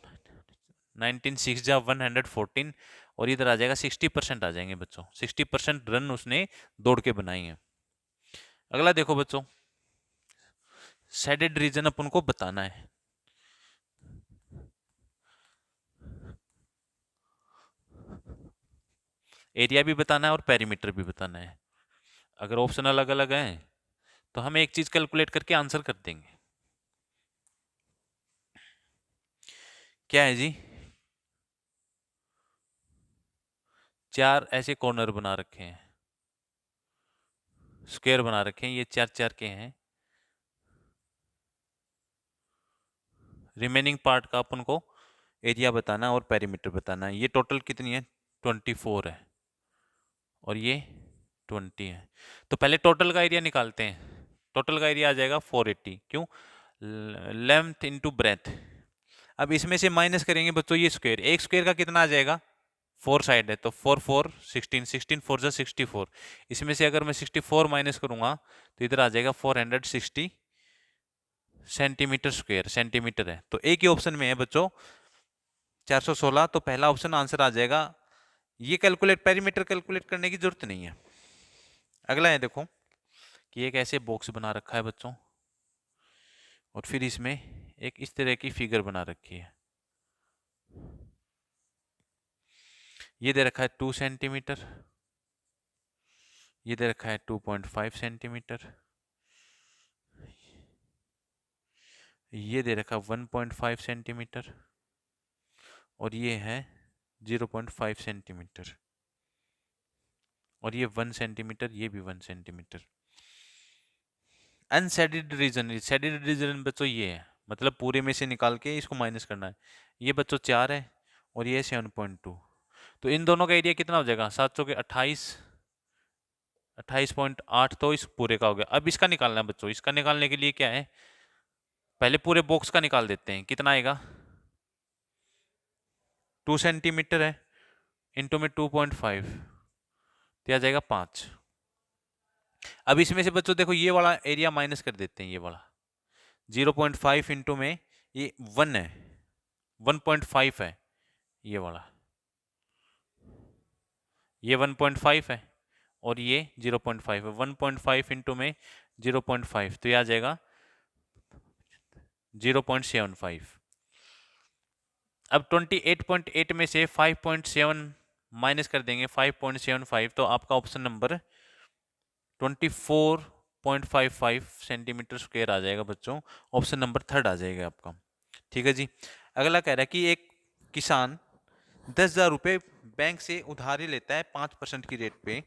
19 6 जा 114, और इधर आ जाएगा 60% आ जाएंगे बच्चों। 60% रन उसने दौड़ के बनाई है। अगला देखो बच्चों, शेडेड रीजन अपन को बताना है। एरिया भी बताना है और पेरीमीटर भी बताना है। अगर ऑप्शन अलग अलग हैं तो हम एक चीज कैलकुलेट करके आंसर कर देंगे। क्या है जी? 4 ऐसे कॉर्नर बना रखे हैं, स्क्वायर बना रखे हैं, ये 4 4 के हैं। रिमेनिंग पार्ट का अपन को एरिया बताना है और पेरीमीटर बताना है। ये टोटल कितनी है? 24 है, और ये 20 है। तो पहले टोटल का एरिया निकालते हैं। टोटल का एरिया आ जाएगा 480। क्यों? Length into breadth. अब इसमें से माइनस करेंगे बच्चों ये स्क्वायर। एक स्क्वायर का कितना आ जाएगा? 4 साइड है तो 4 4 16, 16 4 जा 64। इसमें से अगर मैं 64 माइनस करूंगा तो इधर आ जाएगा 460 सेंटीमीटर स्क्वायर। सेंटीमीटर है तो एक ही ऑप्शन में है बच्चों 416, तो पहला ऑप्शन आंसर आ जाएगा। ये कैलकुलेट, पेरीमीटर कैलकुलेट करने की जरूरत नहीं है। अगला है देखो कि एक ऐसे बॉक्स बना रखा है बच्चों, और फिर इसमें एक इस तरह की फिगर बना रखी है। ये दे रखा है 2 सेंटीमीटर, ये दे रखा है 2.5 सेंटीमीटर, ये दे रखा 1.5 सेंटीमीटर, और ये है 0.5 सेंटीमीटर, और ये 1 सेंटीमीटर, ये भी 1 centimetre. Unshaded region, shaded region बच्चों ये है, मतलब पूरे में से निकाल के इसको माइनस करना है। ये बच्चों 4 है और ये 7.2, तो इन दोनों का एरिया कितना हो जाएगा? 700 के 28, 28.8, तो इस पूरे का हो गया। अब इसका निकालना है बच्चों। इसका निकालने के लिए क्या है, पहले पूरे बॉक्स का निकाल देते हैं। कितना आएगा? 2 सेंटीमीटर है, इंटू में 2.5, तो आ जाएगा 5। अब इसमें से बच्चों देखो ये वाला एरिया माइनस कर देते हैं। ये वाला 0.5 इंटू में ये 1 है, 1.5 है ये वाला, ये 1.5 है और ये 0.5 है। 1.5 इंटू में 0.5, तो ये आ जाएगा 0.75। अब 28.8 में से 5.7 माइनस कर देंगे, 5.75, तो आपका ऑप्शन नंबर 24.55 सेंटीमीटर स्क्वायर आ जाएगा बच्चों। ऑप्शन नंबर 3 आ जाएगा आपका। ठीक है जी। अगला कह रहा है कि एक किसान 10,000 रुपये बैंक से उधारी लेता है 5% की रेट पे,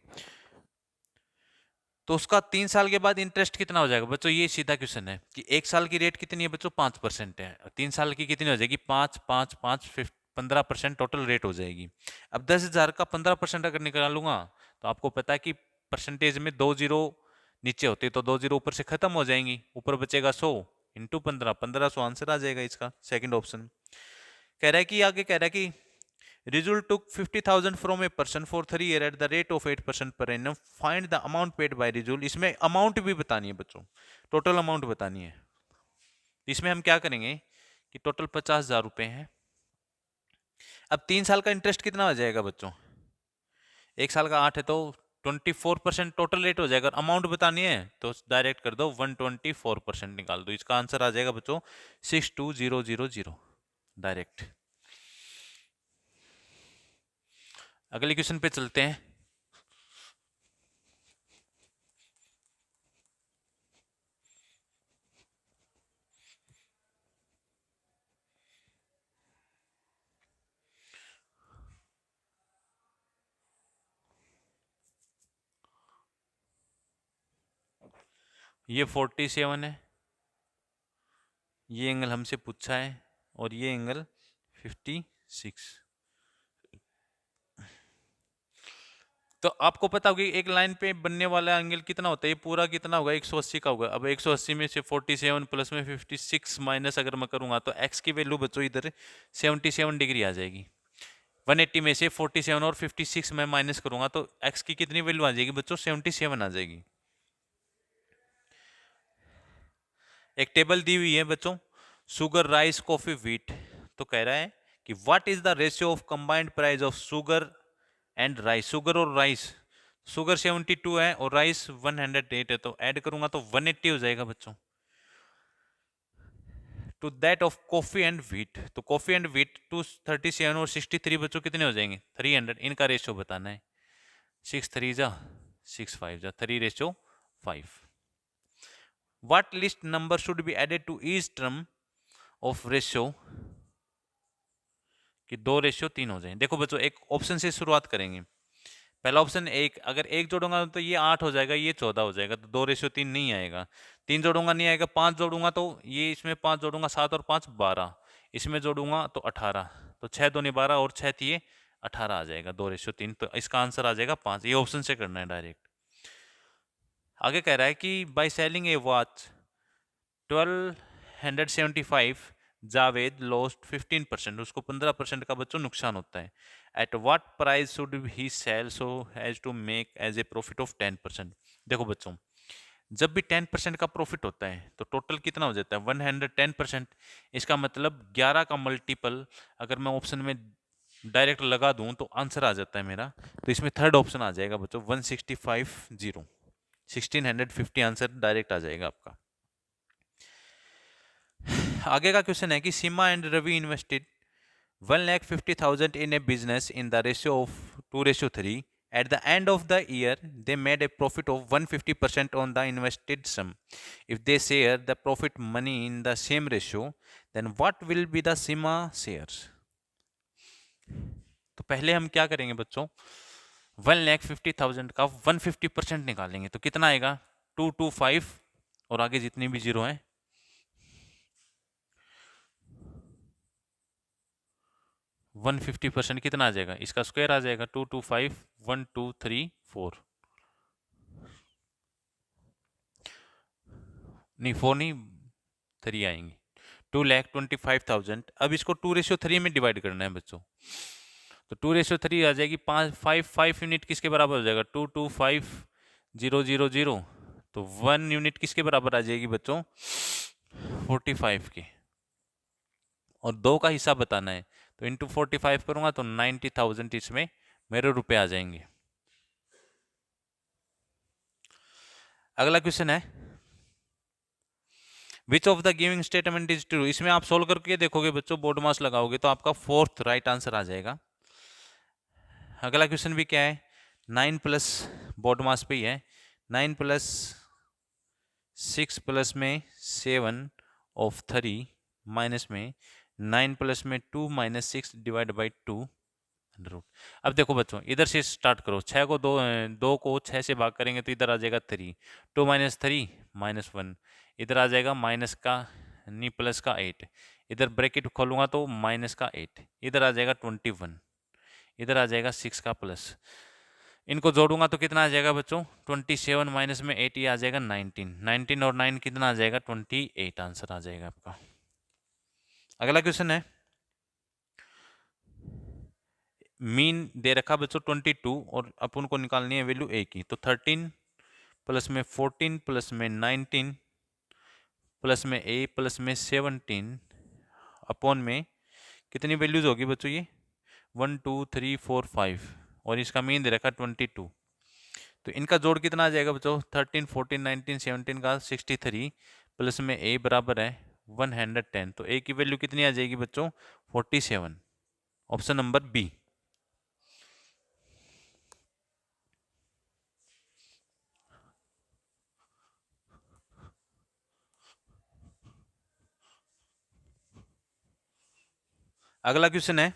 तो उसका 3 साल के बाद इंटरेस्ट कितना हो जाएगा बच्चों? ये सीधा क्वेश्चन है कि 1 साल की रेट कितनी है बच्चों? 5% है। 3 साल की कितनी हो जाएगी? 5 5 5 15% टोटल रेट हो जाएगी। अब 10,000 का 15% अगर निकालूंगा तो आपको पता है कि परसेंटेज में 2 जीरो नीचे होते तो 2 जीरो ऊपर से खत्म हो जाएंगी, ऊपर बचेगा 100 इंटू 15, 1500 आंसर आ जाएगा इसका, सेकंड ऑप्शन। कह रहा है कि आगे कह रहा है कि Rizul took 50,000 from a person for 3 years at the rate of 8% per annum. Find the amount paid by Rizul. इसमें अमाउंट भी बतानी है बच्चों, टोटल अमाउंट बतानी है। इसमें हम क्या करेंगे कि टोटल 50,000 रुपये है। अब 3 साल का इंटरेस्ट कितना हो जाएगा बच्चों? 1 साल का 8 है तो 24% टोटल रेट हो जाएगा। अमाउंट बतानी है तो डायरेक्ट कर दो, 124% निकाल दो। इसका आंसर आ जाएगा बच्चों 62000 डायरेक्ट। अगले क्वेश्चन पे चलते हैं। ये 47 है, ये एंगल हमसे पूछा है, और ये एंगल 56। तो आपको पता होगा एक लाइन पे बनने वाला एंगल कितना होता है, ये पूरा कितना होगा, 180 का होगा। अब 180 में से 47 प्लस में 56 माइनस अगर मैं करूंगा तो x की वैल्यू बच्चों इधर 77 डिग्री आ जाएगी। 180 में से 47 और 56 में माइनस करूंगा तो x की कितनी वैल्यू आ जाएगी बच्चों? 77 आ जाएगी। एक टेबल दी हुई है बच्चों, शुगर, राइस, कॉफी, व्हीट। तो कह रहा है कि what is the ratio of combined price of sugar and rice. Sugar और राइस, शुगर 72 है और राइस 108 है, तो ऐड करूंगा तो 180 हो जाएगा बच्चों। To that of coffee and wheat, तो कॉफी एंड व्हीट 237 और 63 बच्चों कितने हो जाएंगे? 300। इनका रेशियो बताना है। 6 3 जा 6 5 जा 3:5। What list number should be added to each term of ratio कि 2:3 हो जाए? देखो बच्चों, एक ऑप्शन से शुरुआत करेंगे। पहला ऑप्शन एक, अगर एक जोड़ूंगा तो ये 8 हो जाएगा, ये 14 हो जाएगा, तो 2:3 नहीं आएगा। 3 जोड़ूंगा नहीं आएगा, 5 जोड़ूंगा तो ये, इसमें 5 जोड़ूंगा 7 और 5 12, इसमें जोड़ूंगा तो 18, तो 6 दूनी 12 और 6 थी 18 आ जाएगा 2:3। तो इसका आंसर आ जाएगा 5। ये ऑप्शन से करना है डायरेक्ट। आगे कह रहा है कि by selling a watch 1275 Javed lost 15%, उसको 15% का बच्चों नुकसान होता है। At what price should he sell so has to make as a profit of 10%। देखो बच्चों, जब भी 10% का प्रॉफिट होता है तो टोटल कितना हो जाता है? 110%। इसका मतलब 11 का मल्टीपल अगर मैं ऑप्शन में डायरेक्ट लगा दूं तो आंसर आ जाता है मेरा। तो इसमें थर्ड ऑप्शन आ जाएगा बच्चों 1650, 1650 आंसर डायरेक्ट आ जाएगा आपका। आगे का क्वेश्चन है कि Seema and Ravi invested 1,50,000 in a business in the ratio of 2:3. At the end of the year, they made a profit of 150% on the invested sum. If they share the profit money in the same ratio, then what will be the Seema shares? तो पहले हम क्या करेंगे बच्चों, 1,50,000 का 150% निकालेंगे तो कितना आएगा? 225 और आगे जितनी भी जीरो हैं 150% कितना आ जाएगा? इसका स्क्वायर आ जाएगा 225 1 2 3 4 नहीं 4 नहीं 3 आएंगे 2,25,000। अब इसको 2:3 में डिवाइड करना है बच्चों, तो 2:3 आ जाएगी। 5 यूनिट किसके बराबर हो जाएगा? 225,000। तो 1 यूनिट किसके बराबर आ जाएगी बच्चों? 45 के। और 2 का हिसाब बताना है तो इंटू 45 करूंगा तो 90,000 इसमें मेरे रुपए आ जाएंगे। अगला क्वेश्चन है विच of the giving statement is true. इसमें आप सोल्व करके देखोगे बच्चों, बोर्ड मास लगाओगे तो आपका 4th राइट आंसर आ जाएगा। अगला क्वेश्चन भी क्या है? 9 प्लस बोर्ड मास पे ही है, 9 प्लस 6 प्लस में 7 ऑफ 3 माइनस में 9 प्लस में 2 माइनस 6 डिवाइड बाई 2 रूट। अब देखो बच्चों, इधर से स्टार्ट करो। 6 को 2 को 6 से भाग करेंगे तो इधर आ जाएगा 3, 2 माइनस 3 -1, इधर आ जाएगा माइनस का नहीं प्लस का 8, इधर ब्रैकेट खोलूंगा तो माइनस का 8, इधर आ जाएगा 21, इधर आ जाएगा 6 का प्लस। इनको जोड़ूंगा तो कितना आ जाएगा बच्चों? 27 माइनस में 8 ये आ जाएगा 19, 19 और 9 कितना आ जाएगा? 28 आंसर आ जाएगा आपका। अगला क्वेश्चन है मीन दे रखा बच्चों 22 और अपन को निकालनी है वैल्यू a की। तो 13 प्लस में 14 प्लस में 19 प्लस में a प्लस में 17 अपॉन में कितनी वैल्यूज होगी बच्चों, ये 1 2 3 4 5 और इसका मीन दे रखा 22। तो इनका जोड़ कितना आ जाएगा बच्चों, 13 14 19 17 का 63 प्लस में ए बराबर है 110। तो ए की वैल्यू कितनी आ जाएगी बच्चों, 47। Option number B. अगला क्वेश्चन है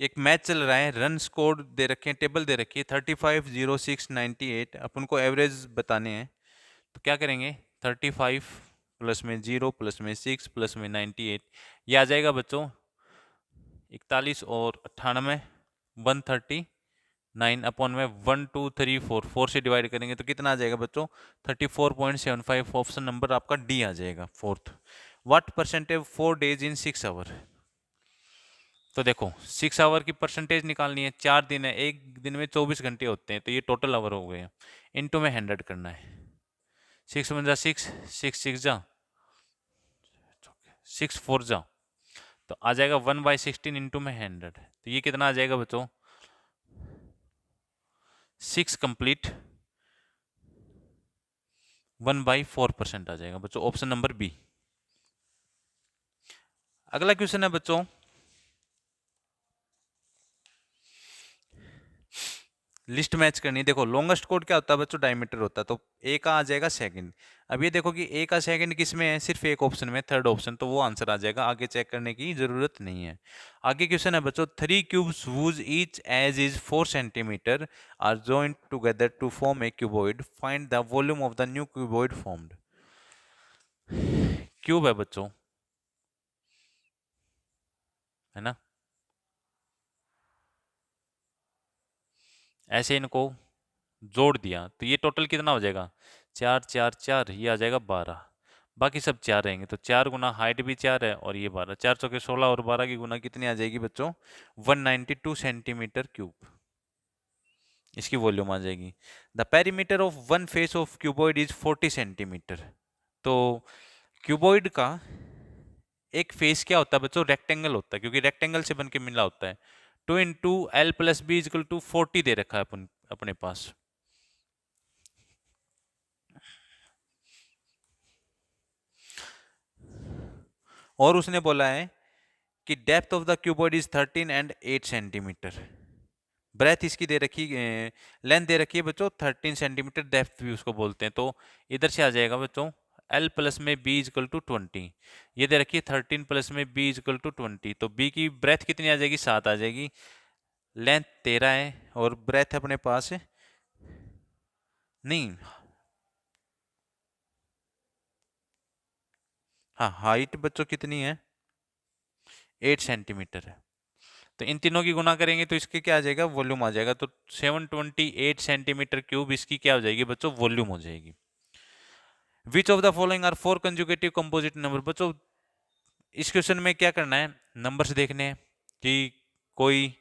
कि एक मैच चल रहा है, रन स्कोर दे रखे हैं, टेबल दे रखी है 35 0 6 98। अपन को एवरेज बताने हैं, तो क्या करेंगे, 35 प्लस में 0 प्लस में 6 प्लस में 98, ये आ जाएगा बच्चों 41 और 98 139 अपॉन में 1 2 3 4 4 से डिवाइड करेंगे तो कितना आ जाएगा बच्चों, 34.75। ऑप्शन नंबर आपका डी आ जाएगा fourth. What percentage 4 days in 6 hour. तो देखो 6 आवर की परसेंटेज निकालनी है, 4 दिन है, एक दिन में 24 घंटे होते हैं, तो ये टोटल आवर हो गए। इनटू में 100 करना है, 6 1 जा 6 6 6 जा 6 4 जा, तो आ जाएगा 1/16 इंटू में 100। तो ये कितना आ जाएगा बच्चों, 6 कंप्लीट 1/4% आ जाएगा बच्चों। Option number B. अगला क्वेश्चन है बच्चों, लिस्ट मैच करनी है। देखो लॉन्गेस्ट कोड क्या होता है बच्चों, डायमीटर होता है, तो ए का आ जाएगा सेकंड। अब ये देखो कि ए का सेकंड किस में है, सिर्फ एक ऑप्शन में, थर्ड ऑप्शन, तो वो आंसर आ जाएगा, आगे चेक करने की जरूरत नहीं है। आगे क्वेश्चन है बच्चों, 3 cubes whose each edge is 4 centimeter are joined together to form a cuboid. Find the volume of the new cuboid formed. Cube है बच्चों, है ना, ऐसे इनको जोड़ दिया तो ये टोटल कितना हो जाएगा, 4 4 4, ये आ जाएगा 12। बाकी सब 4 रहेंगे, तो 4 गुना हाइट भी 4 है और ये 12, 4 चौके 16 और 12 की गुना कितनी आ जाएगी बच्चों, 192 सेंटीमीटर क्यूब इसकी वॉल्यूम आ जाएगी। The perimeter of one face of cuboid is 40 centimetre. तो क्यूबॉइड का एक फेस क्या होता है बच्चों, रेक्टेंगल होता है, क्योंकि रेक्टेंगल से बन के मिला होता है। 2 into L plus B equal to 40 दे रखा है अपन अपने पास। और उसने बोला है कि depth of the cuboid is 13 and 8 centimetre. Breadth इसकी दे रखी, लेंथ दे रखी है बच्चों 13 सेंटीमीटर, डेप्थ भी उसको बोलते हैं। तो इधर से आ जाएगा बच्चों L प्लस में B इजकल टू 20, ये दे रखी है 13 प्लस में B इजकल टू 20, तो B की ब्रेथ कितनी आ जाएगी, 7 आ जाएगी। लेंथ 13 है और ब्रेथ अपने पास है नहीं, हाँ हाइट बच्चों कितनी है, 8 सेंटीमीटर है। तो इन तीनों की गुना करेंगे तो इसके क्या आ जाएगा, वॉल्यूम आ जाएगा। तो 728 सेंटीमीटर क्यूब इसकी क्या हो जाएगी बच्चों, वॉल्यूम हो जाएगी। Which of the following are 4 conjugative composite number. बच्चों इस क्वेश्चन में क्या करना है, नंबर्स देखने हैं कि कोई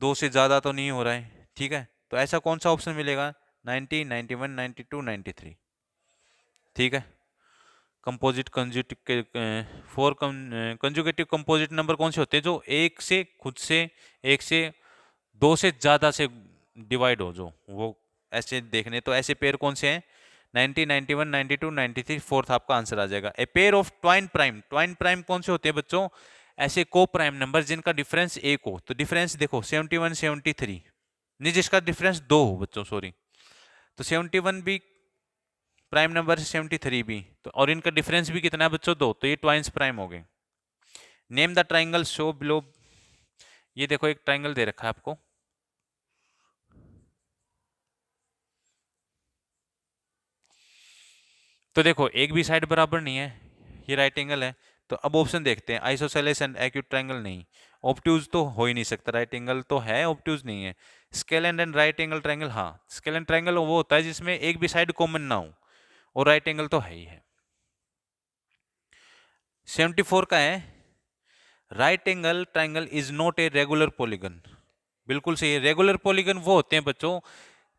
2 से ज्यादा तो नहीं हो रहा है, ठीक है। तो ऐसा कौन सा ऑप्शन मिलेगा, 90 91 92 93, ठीक है। Composite conjugative 4 conjugative composite number कौन से होते हैं, जो एक से खुद से, एक से 2 से ज्यादा से डिवाइड हो, जो वो ऐसे देखने। तो ऐसे पेयर कौन से हैं, 90 91 92 93, फोर्थ आपका आंसर आ जाएगा। A pair of twine prime, twine prime कौन से होते हैं बच्चों, ऐसे को प्राइम नंबर जिनका डिफरेंस एक हो। तो डिफरेंस देखो 71 73, नहीं जिसका डिफरेंस 2 हो बच्चों, सॉरी, तो 71 भी प्राइम नंबर, 73 भी, तो और इनका डिफरेंस भी कितना है बच्चों, 2, तो ये ट्वाइंस प्राइम हो गए। Name the triangle show below. ये देखो एक ट्राइंगल दे रखा है आपको, तो देखो एक भी साइड बराबर नहीं है, ये राइट एंगल है। तो अब ऑप्शन देखते हैं, आइसोसेलेस एंड एक्यूट ट्राइंगल नहीं, ऑब्ट्यूज तो हो ही नहीं सकता, राइट एंगल तो है, ऑब्ट्यूज नहीं है। Scalant and right angle triangle, हाँ स्केलेंट ट्राइंगल वो होता है जिसमें एक भी साइड कॉमन ना हो, और राइट एंगल तो है ही है। 74 का है, right angle triangle is not a regular polygon. बिल्कुल सही है, रेगुलर पॉलीगन वो होते हैं बच्चों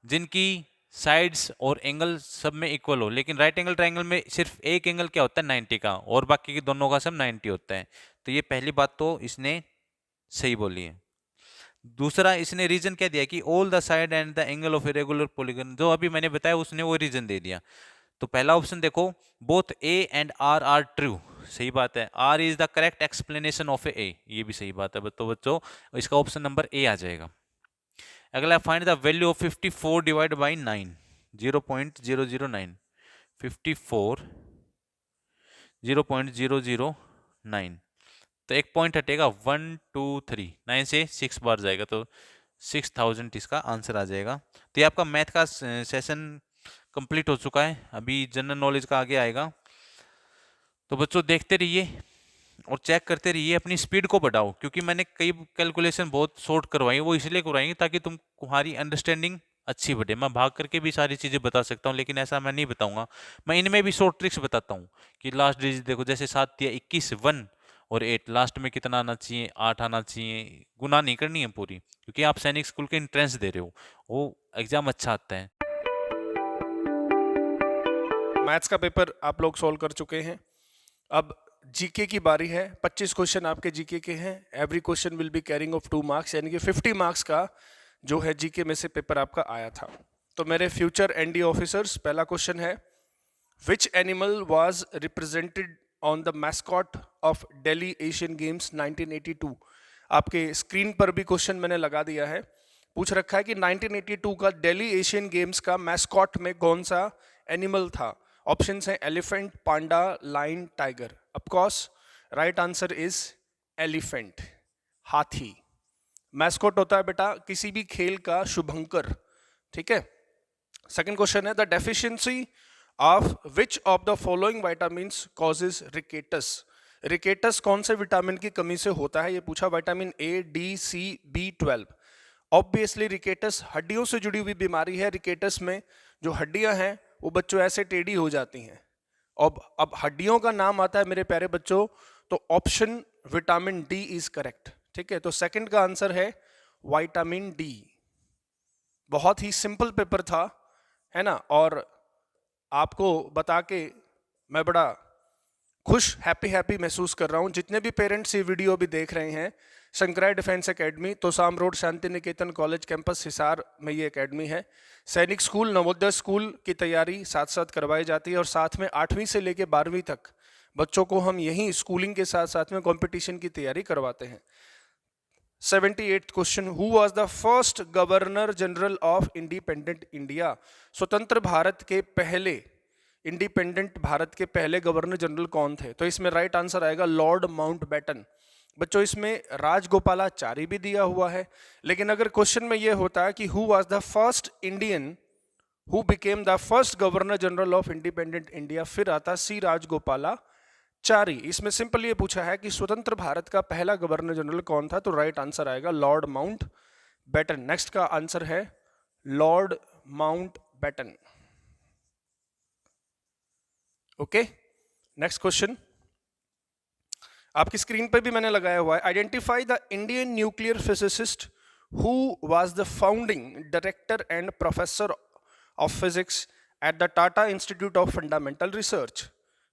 जिनकी साइड्स और एंगल सब में इक्वल हो, लेकिन राइट एंगल ट्रायंगल में सिर्फ एक एंगल क्या होता है 90 का, और बाकी के दोनों का सब 90 होता है। तो ये पहली बात तो इसने सही बोली है। दूसरा इसने रीजन क्या दिया कि all the side and the angle of irregular polygon, जो अभी मैंने बताया उसने वो रीजन दे दिया। तो पहला ऑप्शन देखो, both A and R true, सही बात है। R is the correct explanation of A, ये भी सही बात है। तो बच्चों इसका ऑप्शन नंबर ए आ जाएगा। अगला, find the value of 54 divide by 9, 0.009, 54 0.009। तो एक पॉइंट हटेगा, 1 2 3, 9 से 6 बार जाएगा, तो 6000 इसका आंसर आ जाएगा। तो ये आपका मैथ का सेशन कंप्लीट हो चुका है। अभी जनरल नॉलेज का आगे आएगा। तो बच्चों देखते रहिए और चेक करते रहिए, अपनी स्पीड को बढ़ाओ, क्योंकि मैंने कई कैलकुलेशन बहुत शॉर्ट करवाई, वो इसलिए करवाई ताकि तुम्हारी अंडरस्टैंडिंग अच्छी बढ़े। मैं भाग करके भी सारी चीज़ें बता सकता हूँ, लेकिन ऐसा मैं नहीं बताऊंगा। मैं इनमें भी शॉर्ट ट्रिक्स बताता हूँ कि लास्ट डिजिट देखो, जैसे 7 दिया 21, 1 और 8, लास्ट में कितना आना चाहिए, 8 आना चाहिए। गुना नहीं करनी है पूरी, क्योंकि आप सैनिक स्कूल के एंट्रेंस दे रहे हो, वो एग्जाम अच्छा आता है। मैथ्स का पेपर आप लोग सॉल्व कर चुके हैं। अब जीके की बारी है। 25 क्वेश्चन आपके जीके के हैं। Every question will be carrying of 2 marks, यानी कि 50 मार्क्स का जो है जीके में से पेपर आपका आया था। तो मेरे फ्यूचर एनडी ऑफिसर्स, पहला क्वेश्चन है, which animal was represented on the mascot of Delhi Asian games 1982। आपके स्क्रीन पर भी क्वेश्चन मैंने लगा दिया है। पूछ रखा है कि 1982 का दिल्ली एशियन गेम्स का मैस्कॉट में कौन सा एनिमल था। ऑप्शंस हैं elephant, panda, lion, tiger. Of course right answer is elephant, हाथी। मैस्कॉट होता है बेटा किसी भी खेल का शुभंकर, ठीक है। सेकंड क्वेश्चन है, the deficiency of which of the following vitamins causes rickets. Rickets कौन से विटामिन की कमी से होता है, ये पूछा। Vitamin A, D, C, B12। Obviously rickets हड्डियों से जुड़ी हुई बीमारी है। रिकेटस में जो हड्डियां हैं वो बच्चों ऐसे टेढ़ी हो जाती हैं। अब हड्डियों का नाम आता है मेरे प्यारे बच्चों, तो option vitamin D is correct, ठीक है। तो सेकंड का आंसर है विटामिन डी। बहुत ही सिंपल पेपर था, है ना। और आपको बता के मैं बड़ा खुश, हैप्पी महसूस कर रहा हूं। जितने भी पेरेंट्स ये वीडियो भी देख रहे हैं, शंकराय डिफेंस एकेडमी, तोसाम रोड, शांति निकेतन कॉलेज कैंपस हिसार में ये एकेडमी है। सैनिक स्कूल, नवोदय स्कूल की तैयारी साथ साथ करवाई जाती है, और साथ में 8वीं से लेकर 12वीं तक बच्चों को हम यहीं स्कूलिंग के साथ साथ में कंपटीशन की तैयारी करवाते हैं। 78th question, who was the first governor general of independent India. स्वतंत्र भारत के पहले, इंडिपेंडेंट भारत के पहले गवर्नर जनरल कौन थे। तो इसमें राइट आंसर आएगा लॉर्ड माउंटबेटन। बच्चों इसमें राजगोपालाचारी भी दिया हुआ है, लेकिन अगर क्वेश्चन में यह होता है कि who was the first Indian who became the first governor general of independent India, फिर आता सी राजगोपालाचारी। इसमें सिंपल ये पूछा है कि स्वतंत्र भारत का पहला गवर्नर जनरल कौन था, तो राइट आंसर आएगा लॉर्ड माउंटबेटन। नेक्स्ट का आंसर है Lord Mountbatten. Okay, next question आपकी स्क्रीन पर भी मैंने लगाया हुआ है। Identify the Indian nuclear physicist who was the founding director and professor of physics at the Tata institute of fundamental research,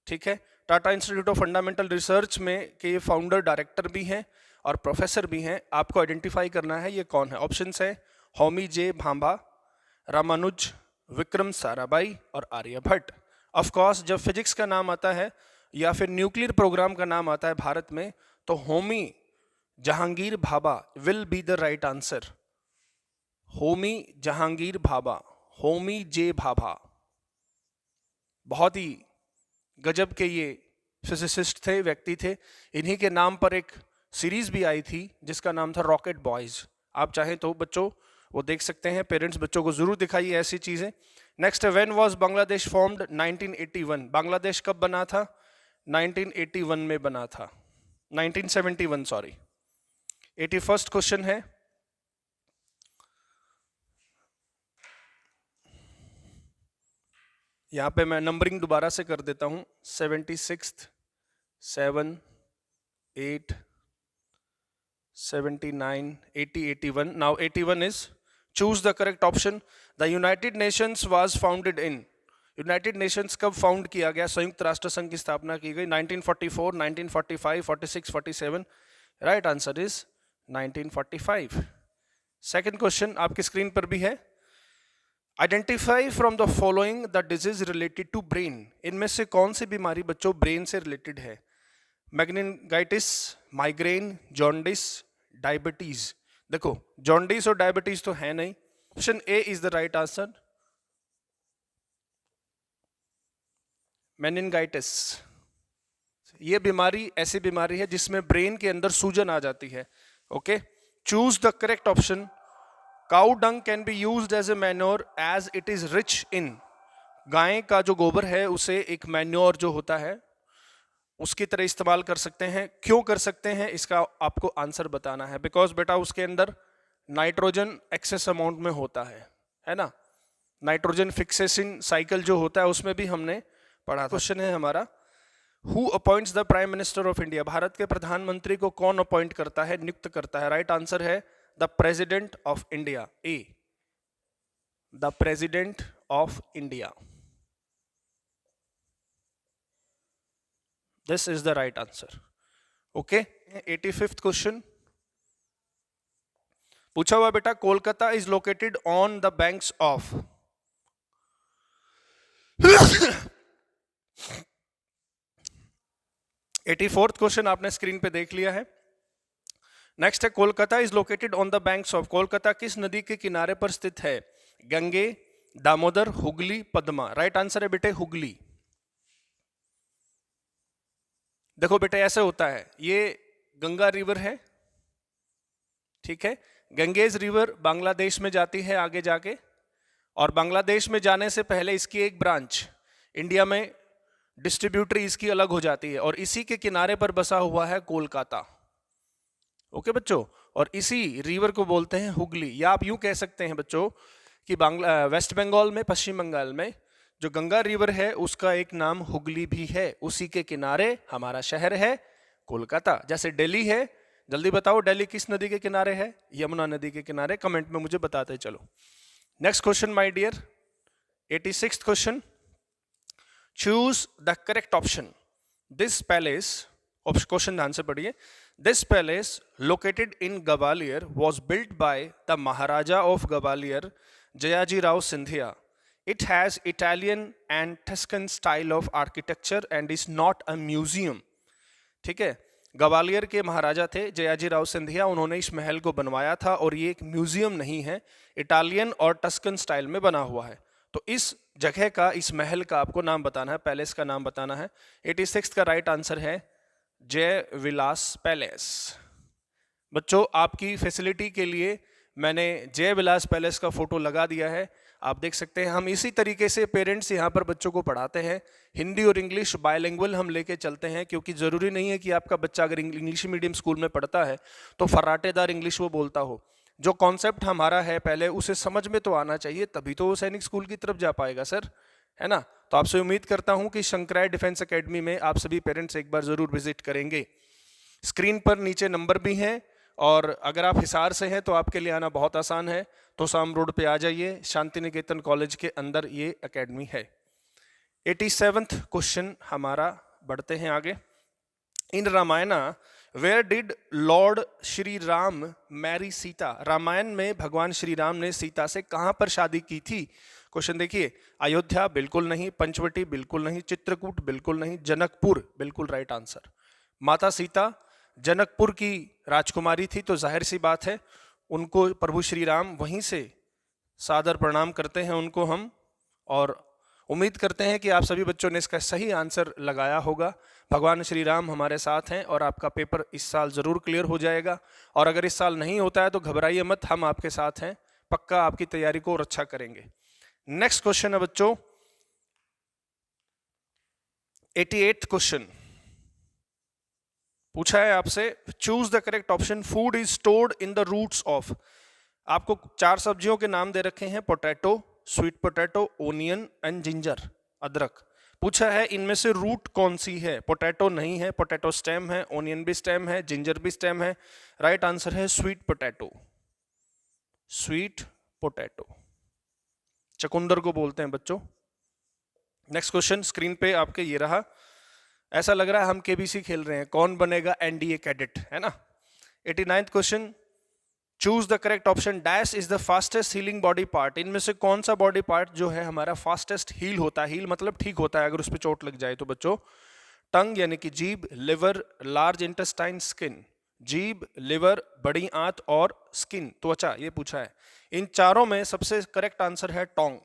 ठीक है। Tata institute of fundamental research में के फाउंडर डायरेक्टर भी हैं और प्रोफेसर भी हैं। आपको आइडेंटिफाई करना है ये कौन है। ऑप्शंस है होमी जे भाभा, रामानुज, विक्रम साराभाई और आर्यभट्ट। ऑफ कोर्स जब फिजिक्स का नाम आता है या फिर न्यूक्लियर प्रोग्राम का नाम आता है भारत में, तो Homi Jehangir Bhabha will be the right answer. Homi Jehangir Bhabha, Homi J Bhabha, बहुत ही गजब के ये फिजिसिस्ट थे, व्यक्ति थे। इन्हीं के नाम पर एक सीरीज भी आई थी जिसका नाम था रॉकेट बॉयज। आप चाहें तो बच्चों वो देख सकते हैं। पेरेंट्स बच्चों को जरूर दिखाइए ऐसी चीजें। Next, when was Bangladesh formed 1981। Bangladesh कब बना था, 1981 में बना था, 1971 सॉरी। 81st क्वेश्चन है, यहां पे मैं नंबरिंग दोबारा से कर देता हूं। 76th, 7, 8, 79, 80, 81। Now 81 is choose the correct option. The United Nations was founded in, United Nations कब फाउंड किया गया, संयुक्त राष्ट्र संघ की स्थापना की गई? 1944, 1945, 46, 47। Right answer is 1945। Second question आपकी स्क्रीन पर भी है। Identify from the following the disease related to brain. इनमें से कौन सी बीमारी बच्चों ब्रेन से रिलेटेड है? Meningitis, migraine, jaundice, diabetes. देखो जॉन्डिस और डायबिटीज तो है नहीं, option A is the right answer, meningitis. ये बीमारी ऐसी बीमारी है जिसमें ब्रेन के अंदर सूजन आ जाती है। Okay, choose the correct option. Cow dung can be used as a manure as it is rich in. गाय का जो गोबर है उसे एक मैन्योर जो होता है उसकी तरह इस्तेमाल कर सकते हैं। क्यों कर सकते हैं इसका आपको आंसर बताना है। बिकॉज बेटा उसके अंदर नाइट्रोजन एक्सेस अमाउंट में होता है ना। नाइट्रोजन फिक्सेशन साइकिल जो होता है उसमें भी हमने पढ़ा। क्वेश्चन है हमारा, who appoints the prime minister of India. Bharat के प्रधानमंत्री को कौन अपॉइंट करता है, नियुक्त करता है? राइट आंसर है the president of India, A, the president of India. This is the right answer. Okay, 85th question पूछा हुआ बेटा, Kolkata is located on the banks of. 84th question आपने स्क्रीन पे देख लिया है। नेक्स्ट है, Kolkata is located on the banks of. Kolkata किस नदी के किनारे पर स्थित है? गंगे, दामोदर, हुगली, पद्मा। राइट आंसर है बेटे हुगली। देखो बेटे ऐसे होता है, ये गंगा रिवर है, ठीक है। गंगेज रिवर बांग्लादेश में जाती है आगे जाके, और बांग्लादेश में जाने से पहले इसकी एक ब्रांच इंडिया में डिस्ट्रीब्यूटरी इसकी अलग हो जाती है, और इसी के किनारे पर बसा हुआ है कोलकाता। ओके बच्चों, और इसी रिवर को बोलते हैं हुगली। या आप यूं कह सकते हैं बच्चों कि वेस्ट बंगाल में, पश्चिम बंगाल में जो गंगा रिवर है उसका एक नाम हुगली भी है। उसी के किनारे हमारा शहर है कोलकाता। जैसे दिल्ली है, जल्दी बताओ दिल्ली किस नदी के किनारे है? यमुना नदी के किनारे। कमेंट में मुझे बताते चलो। Next question my dear, 86th question, choose the correct option. This palace, question answer पढ़िए। This palace located in Gwalior was built by the Maharaja of Gwalior, Jayaji Rao Sindhia. It has Italian and Tuscan style of architecture and is not a museum. ठीक है, ग्वालियर के महाराजा थे जयाजी राव सिंधिया, उन्होंने इस महल को बनवाया था और ये एक म्यूजियम नहीं है, इटालियन और टस्कन स्टाइल में बना हुआ है। तो इस जगह का, इस महल का आपको नाम बताना है, पैलेस का नाम बताना है। 86 का राइट आंसर है जय विलास पैलेस। बच्चों आपकी फैसिलिटी के लिए मैंने जय विलास पैलेस का फोटो लगा दिया है, आप देख सकते हैं। हम इसी तरीके से पेरेंट्स यहाँ पर बच्चों को पढ़ाते हैं, हिंदी और इंग्लिश बायलिंगुअल हम लेके चलते हैं, क्योंकि ज़रूरी नहीं है कि आपका बच्चा अगर इंग्लिश मीडियम स्कूल में पढ़ता है तो फर्राटेदार इंग्लिश वो बोलता हो। जो कॉन्सेप्ट हमारा है पहले उसे समझ में तो आना चाहिए, तभी तो वो सैनिक स्कूल की तरफ जा पाएगा सर, है ना। तो आपसे उम्मीद करता हूँ कि शंकराय डिफेंस एकेडमी में आप सभी पेरेंट्स एक बार ज़रूर विजिट करेंगे। स्क्रीन पर नीचे नंबर भी हैं, और अगर आप हिसार से हैं तो आपके लिए आना बहुत आसान है, तो साम रोड पे आ जाइए, शांति निकेतन कॉलेज के अंदर ये एकेडमी है। 87th क्वेश्चन हमारा, बढ़ते हैं आगे। In Ramayana where did Lord Shri Ram marry Sita. Ramayan में भगवान श्री राम ने सीता से कहां पर शादी की थी? क्वेश्चन देखिए, अयोध्या बिल्कुल नहीं, पंचवटी बिल्कुल नहीं, चित्रकूट बिल्कुल नहीं, जनकपुर बिल्कुल राइट आंसर। माता सीता जनकपुर की राजकुमारी थी, तो जाहिर सी बात है उनको प्रभु श्री राम वहीं से सादर प्रणाम करते हैं उनको हम, और उम्मीद करते हैं कि आप सभी बच्चों ने इसका सही आंसर लगाया होगा। भगवान श्री राम हमारे साथ हैं और आपका पेपर इस साल ज़रूर क्लियर हो जाएगा, और अगर इस साल नहीं होता है तो घबराइए मत, हम आपके साथ हैं, पक्का आपकी तैयारी को और अच्छा करेंगे। नेक्स्ट क्वेश्चन है बच्चों 88th क्वेश्चन, पूछा है आपसे, choose the correct option. Food is stored in the roots of. आपको 4 सब्जियों के नाम दे रखे हैं, potato, sweet potato, onion and ginger, अदरक। पूछा है इनमें से रूट कौन सी है? पोटैटो नहीं है, पोटैटो स्टेम है, ओनियन भी स्टेम है, जिंजर भी स्टेम है। राइट आंसर है स्वीट पोटैटो, स्वीट पोटैटो, चकुंदर को बोलते हैं बच्चों। नेक्स्ट क्वेश्चन स्क्रीन पे आपके ये रहा। ऐसा लग रहा है हम केबीसी खेल रहे हैं, कौन बनेगा एनडीए कैडेट, है ना। 89th question, choose the correct option, dash is the fastest healing body part. इनमें से कौन सा बॉडी पार्ट जो है हमारा फास्टेस्ट हील होता है, हील मतलब ठीक होता है अगर उस पर चोट लग जाए तो बच्चों। टंग यानी कि जीभ, लिवर, लार्ज इंटेस्टाइन, स्किन। जीभ, लिवर, बड़ी आंत और स्किन त्वचा, ये पूछा है। इन चारों में सबसे करेक्ट आंसर है टोंग,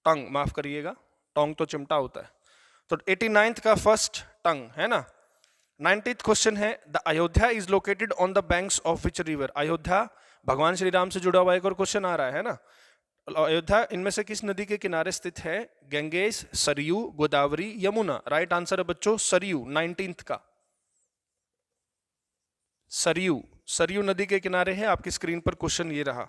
टंग माफ करिएगा, टोंग तो चिमटा होता है। तो 89th का फर्स्ट टंग है ना। 90th क्वेश्चन है, the Ayodhya is located on the banks of which river. Ayodhya भगवान श्री राम से जुड़ा हुआ एक और क्वेश्चन आ रहा है ना। अयोध्या इनमें से किस नदी के किनारे स्थित है? गंगेश, सरयू, गोदावरी, यमुना। राइट आंसर है बच्चों सरयू, 19th का सरयू, सरयू नदी के किनारे है। आपकी स्क्रीन पर क्वेश्चन ये रहा।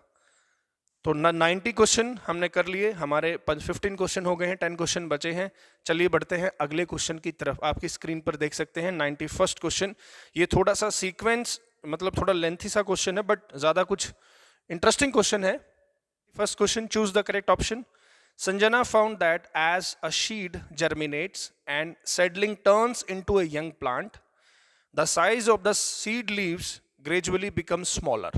तो 90 क्वेश्चन हमने कर लिए, हमारे 15 क्वेश्चन हो गए हैं, 10 क्वेश्चन बचे हैं। चलिए बढ़ते हैं अगले क्वेश्चन की तरफ। आपकी स्क्रीन पर देख सकते हैं 91st क्वेश्चन। ये थोड़ा सा सीक्वेंस मतलब थोड़ा लेंथी सा क्वेश्चन है बट ज्यादा कुछ इंटरेस्टिंग क्वेश्चन है। First question, choose the correct option. Sanjana found that as a seed germinates and seedling turns into a young plant, the size of the seed leaves gradually becomes smaller.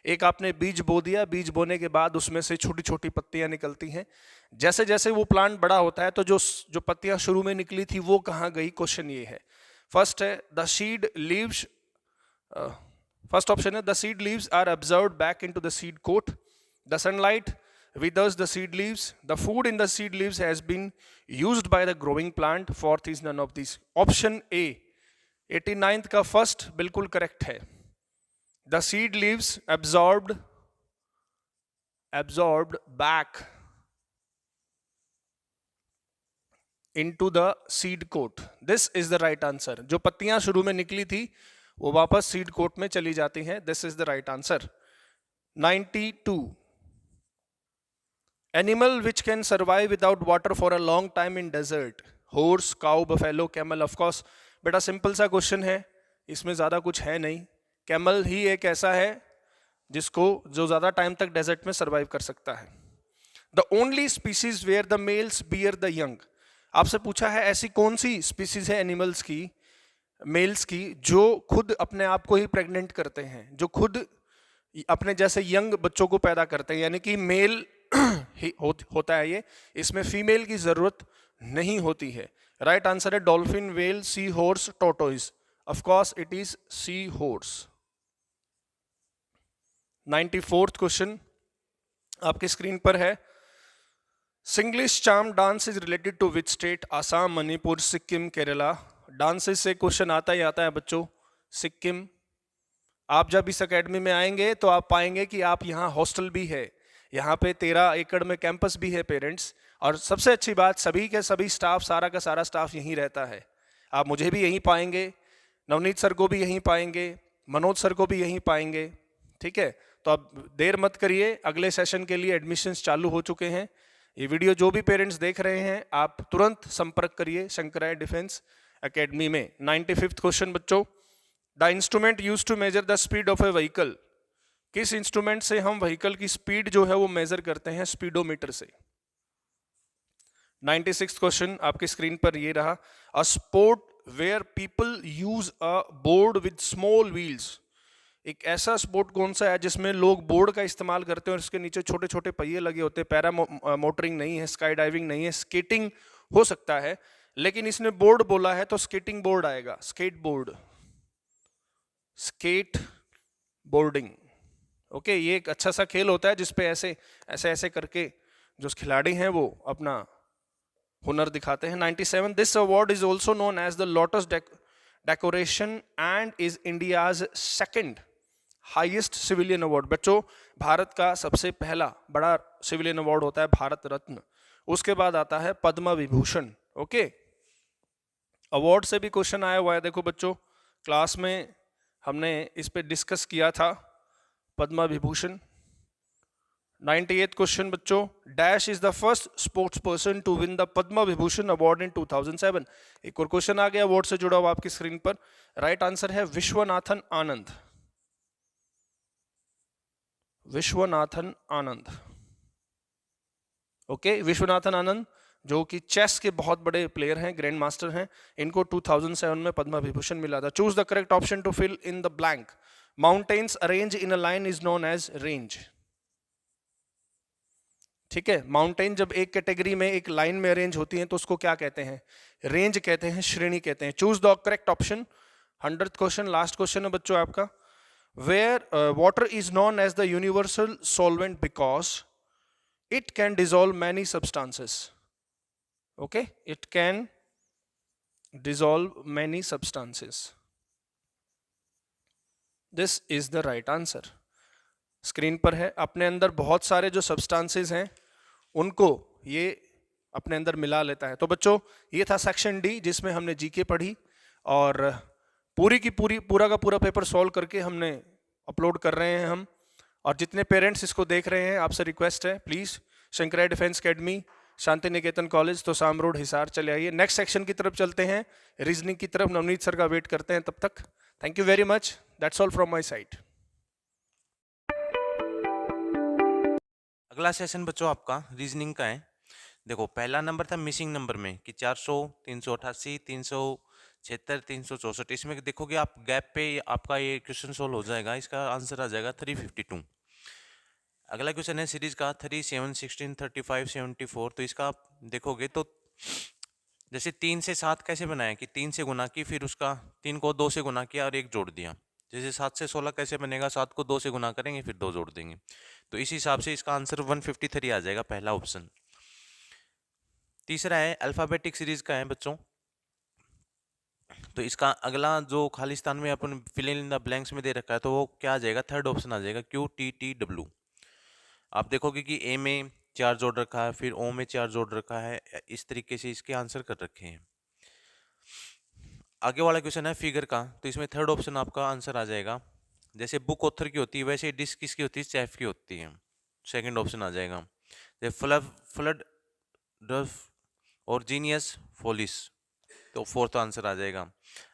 एक आपने बीज बो दिया, बीज बोने के बाद उसमें से छोटी छोटी पत्तियां निकलती हैं। जैसे जैसे वो प्लांट बड़ा होता है तो जो पत्तियां शुरू में निकली थी वो कहाँ गई? क्वेश्चन ये है। फर्स्ट है the seed leaves, first option है the seed leaves are absorbed back into the seed coat, the sunlight withers the seed leaves, the food in the seed leaves has been used by the growing plant, fourth is none of these. Option A 89th का first बिल्कुल correct है। The seed leaves absorbed back into the seed coat. This is the right answer. जो पत्तियां शुरू में निकली थी वो वापस सीड कोट में चली जाती हैं। This is the right answer. 92. Animal which can survive without water for a long time in desert. Horse, cow, buffalo, camel. Of course बेटा सिंपल सा क्वेश्चन है, इसमें ज्यादा कुछ है नहीं। कैमल ही एक ऐसा है जो ज्यादा टाइम तक डेजर्ट में सरवाइव कर सकता है। The only species where the males bear the young. आपसे पूछा है ऐसी कौन सी स्पीसीज है एनिमल्स की, मेल्स की, जो खुद अपने आप को ही प्रेग्नेंट करते हैं, जो खुद अपने जैसे यंग बच्चों को पैदा करते हैं, यानी कि मेल होता है ये, इसमें फीमेल की जरूरत नहीं होती है। राइट आंसर है dolphin, whale, sea horse, tortoise. Of course it is sea horse. 94th question आपकी स्क्रीन पर है। सिंग्लिश Chham dance is related to which state? Assam, Manipur, Sikkim, Kerala. Dances से क्वेश्चन आता ही आता है बच्चों, सिक्किम। आप जब इस एकेडमी में आएंगे तो आप पाएंगे कि आप यहाँ हॉस्टल भी है, यहाँ पे 13 एकड़ में कैंपस भी है पेरेंट्स, और सबसे अच्छी बात सभी के सभी स्टाफ, सारा का सारा स्टाफ यहीं रहता है। आप मुझे भी यहीं पाएंगे, नवनीत सर को भी यहीं पाएंगे, मनोज सर को भी यहीं पाएंगे। ठीक है, तो अब देर मत करिए, अगले सेशन के लिए एडमिशन्स चालू हो चुके हैं। ये वीडियो जो भी पेरेंट्स देख रहे हैं आप तुरंत संपर्क करिए शंकराय डिफेंस एकेडमी में। 95th क्वेश्चन बच्चों, the instrument use to measure the speed of a vehicle. किस इंस्ट्रूमेंट से हम व्हीकल की स्पीड जो है वो मेजर करते हैं? स्पीडोमीटर से। 96th क्वेश्चन आपकी स्क्रीन पर ये रहा। A sport where people use a board with small wheels. एक ऐसा स्पोर्ट कौन सा है जिसमें लोग बोर्ड का इस्तेमाल करते हैं और इसके नीचे छोटे छोटे पहिए लगे होते हैं? पैरा मोटरिंग नहीं है, स्काई डाइविंग नहीं है, स्केटिंग हो सकता है, लेकिन इसने बोर्ड बोला है तो स्केटिंग बोर्ड आएगा, skate board, skate boarding. Okay, ये एक अच्छा सा खेल होता है जिसपे ऐसे ऐसे ऐसे करके जो खिलाड़ी हैं वो अपना हुनर दिखाते हैं। 97 this award is also known as the lotus decoration and is India's second highest civilian award. बच्चों भारत का सबसे पहला बड़ा सिविलियन अवार्ड होता है भारत रत्न, उसके बाद आता है पद्म विभूषण। ओके, अवार्ड से भी क्वेश्चन आया हुआ है, देखो बच्चों क्लास में हमने इस पे डिस्कस किया था पद्म विभूषण। 98th क्वेश्चन बच्चों, dash is the first sports person to win the Padma Vibhushan award in 2007। एक और क्वेश्चन आ गया अवार्ड से जुड़ा हुआ आपकी स्क्रीन पर। राइट आंसर है विश्वनाथन आनंद। विश्वनाथन आनंद। ओके, विश्वनाथन आनंद जो कि चेस के बहुत बड़े प्लेयर हैं, ग्रैंड मास्टर हैं, इनको 2007 में पद्म विभूषण मिला था। Choose the correct option to fill in the blank. Mountains arrange in a line is known as range. ठीक है, माउंटेन जब एक कैटेगरी में एक लाइन में अरेंज होती हैं तो उसको क्या कहते हैं? रेंज कहते हैं, श्रेणी कहते हैं। Choose the correct option. 100th question, last question है बच्चों आपका। Where water is known as the universal solvent because it can dissolve many substances. Okay, it can dissolve many substances. This is the right answer. Screen पर है, अपने अंदर बहुत सारे जो सब्सटेंसेस हैं उनको ये अपने अंदर मिला लेता है। तो बच्चों ये था सेक्शन डी जिसमें हमने जीके पढ़ी और पूरी की पूरा का पूरा पेपर सॉल्व करके हमने अपलोड कर रहे हैं हम। और जितने पेरेंट्स इसको देख रहे हैं आपसे रिक्वेस्ट है प्लीज शंकराय defence academy, Shanti Niketan college, तो साम रोड, हिसार चले आइए। नेक्स्ट सेक्शन की तरफ चलते हैं, रीजनिंग की तरफ। नवनीत सर का वेट करते हैं, तब तक thank you very much. That's all from my side. अगला सेशन बच्चों आपका रीजनिंग का है। देखो पहला नंबर था मिसिंग नंबर में कि 400, 388, 376, 364। इसमें देखोगे आप गैप पे आपका ये क्वेश्चन सोल्व हो जाएगा। इसका आंसर आ जाएगा 352। अगला क्वेश्चन है सीरीज का 3, 7, 16, 35, 74। तो इसका आप देखोगे तो जैसे 3 से 7 कैसे बनाया कि 3 से गुना की, फिर उसका 3 को 2 से गुना किया और 1 जोड़ दिया। जैसे 7 से 16 कैसे बनेगा, 7 को 2 से गुना करेंगे फिर 2 जोड़ देंगे। तो इस हिसाब से इसका आंसर 153 आ जाएगा, पहला ऑप्शन। तीसरा है अल्फाबेटिक सीरीज का है बच्चों। तो इसका अगला जो खालिस्तान में अपन फिल इन द ब्लैंक्स में दे रखा है तो वो क्या आ जाएगा, थर्ड ऑप्शन आ जाएगा QTTW। आप देखोगे कि ए में 4 जोड़ रखा है, फिर ओ में 4 जोड़ रखा है, इस तरीके से इसके आंसर कर रखे हैं। आगे वाला क्वेश्चन है फिगर का। तो इसमें थर्ड ऑप्शन आपका आंसर आ जाएगा। जैसे बुक ऑथर की होती है वैसे डिस्क किसकी होती है, चेफ की होती है। सेकंड ऑप्शन आ जाएगा। जैसे फ्लड और जीनियस फोलिस, तो फोर्थ आंसर आ जाएगा।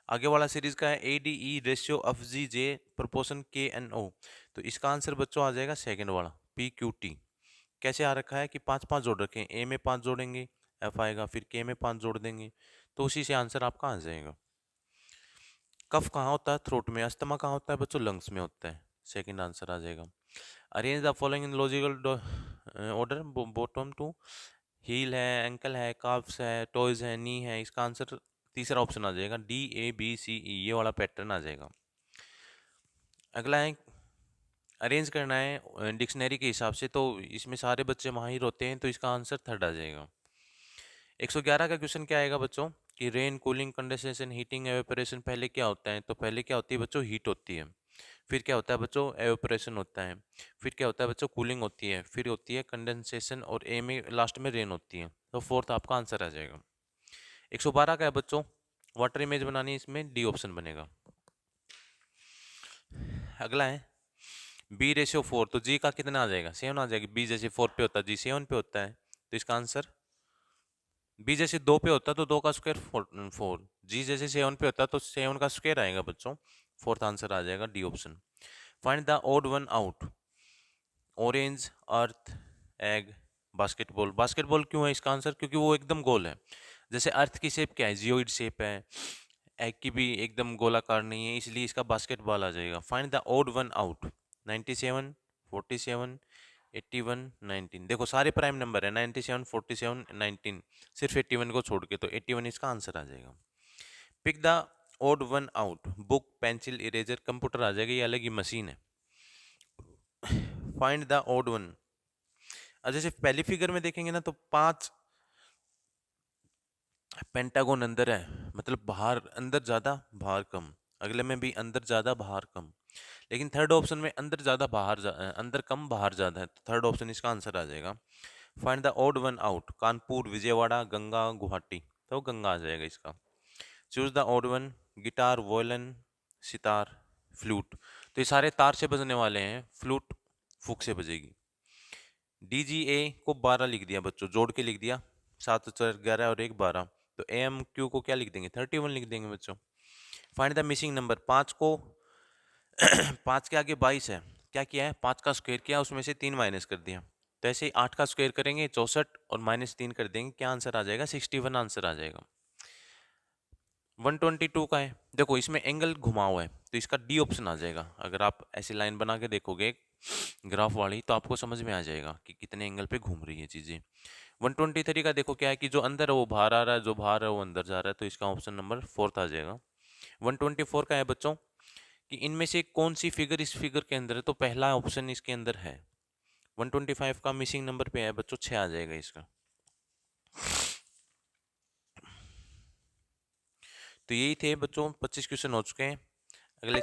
आगे वाला सीरीज का है ADE ratio of GJ proportion KNO। तो इसका आंसर बच्चों आ जाएगा सेकंड वाला PQT। कैसे आ रखा है कि 5-5 जोड़ रखे हैं, ए में 5 जोड़ेंगे F आएगा, फिर K में 5 जोड़ देंगे, तो उसी से आंसर आपका आ जाएगा। कफ कहाँ होता है, थ्रोट में। अस्थमा कहाँ होता है बच्चों, लंग्स में होता है। सेकंड आंसर आ जाएगा। Arrange the following in logical order bottom to. Heel है, एंकल है, काफ्स है, टॉयज है, नी है। इसका आंसर तीसरा ऑप्शन आ जाएगा DABCE, ये वाला पैटर्न आ जाएगा। अगला है अरेंज करना है डिक्शनरी के हिसाब से, तो इसमें सारे बच्चे माहिर होते हैं, तो इसका आंसर थर्ड आ जाएगा। 111 का क्वेश्चन क्या आएगा बच्चों कि rain, cooling, condensation, heating, evaporation पहले क्या होता है। तो पहले क्या होती है बच्चों, हीट होती है। फिर क्या होता है बच्चों, एवेपोरेशन होता है। फिर क्या होता है बच्चों, कूलिंग होती है। फिर होती है कंडेंसेशन और ए में लास्ट में रेन होती है। तो फोर्थ आपका आंसर आ जाएगा। 112 का है बच्चों वाटर इमेज बनानी है, इसमें डी ऑप्शन बनेगा। अगला है B/4। तो जी का कितना आ जाएगा, 7 आ जाएगा। B जैसे 4 पे होता है, जी 7 पे होता है, तो इसका आंसर B जैसे 2 पे होता है तो 2 का स्क्वायर 4। जी जैसे 7 पे होता है तो 7 का स्क्वायर आएगा बच्चों। फोर्थ आंसर आ जाएगा D option. Find the odd one out. Orange, earth, egg, basketball. Basketball क्यों है इसका आंसर, क्योंकि वो एकदम गोल है। जैसे अर्थ की शेप क्या है, जियोइड शेप है। एग की भी एकदम गोलाकार नहीं है, इसलिए इसका बास्केटबॉल आ जाएगा। Find the odd one out. 97, 47, 81, 19। देखो सारे प्राइम नंबर है, 97, 47, 19, सिर्फ 81 को छोड़ के, तो 81 इसका आंसर आ जाएगा। Pick the odd one out. Book, pencil, eraser, computer आ जाएगा, ये अलग ही मशीन है। Find the odd one. जैसे पहली फिगर में देखेंगे ना तो 5 पेंटागोन अंदर है, मतलब बाहर अंदर ज्यादा बाहर कम। अगले में भी अंदर ज्यादा बाहर कम, लेकिन थर्ड ऑप्शन में अंदर ज्यादा अंदर कम बाहर ज्यादा है, तो थर्ड ऑप्शन इसका आंसर आ जाएगा। Find the odd one out. Kanpur, Vijayawada, Ganga, Guwahati, तो गंगा आ जाएगा इसका। Choose the odd one. Guitar, woollen, sitar, flute. तो ये सारे तार से बजने वाले हैं, फ्लूट फूक से बजेगी। DGA को 12 लिख दिया बच्चों, जोड़ के लिख दिया, 7 4 11 और 1 12। तो AMQ को क्या लिख देंगे, 31 लिख देंगे बच्चों। Find the missing number. 5 को 5 के आगे 22 है, क्या किया है, 5 का स्क्वायर किया, उसमें से 3 माइनस कर दिया। तो ऐसे ही 8 का स्क्वायर करेंगे 64 और -3 कर देंगे, क्या आंसर आ जाएगा, 61 आंसर आ जाएगा। 122 का है, देखो इसमें एंगल घुमा हुआ है तो इसका डी ऑप्शन आ जाएगा। अगर आप ऐसी लाइन बना के देखोगे ग्राफ वाली तो आपको समझ में आ जाएगा कि कितने एंगल पे घूम रही है चीजें। 123 का देखो क्या है कि जो अंदर है वो बाहर आ रहा है, जो बाहर है वो अंदर जा रहा है, तो इसका ऑप्शन नंबर 4 आ जाएगा। 124 का है बच्चों कि इनमें से कौन सी फिगर इस फिगर के अंदर है, तो पहला ऑप्शन इसके अंदर है। 125 का मिसिंग नंबर पे है बच्चों, 6 आ जाएगा इसका। तो यही थे बच्चों, 25 क्वेश्चन हो चुके हैं। अगले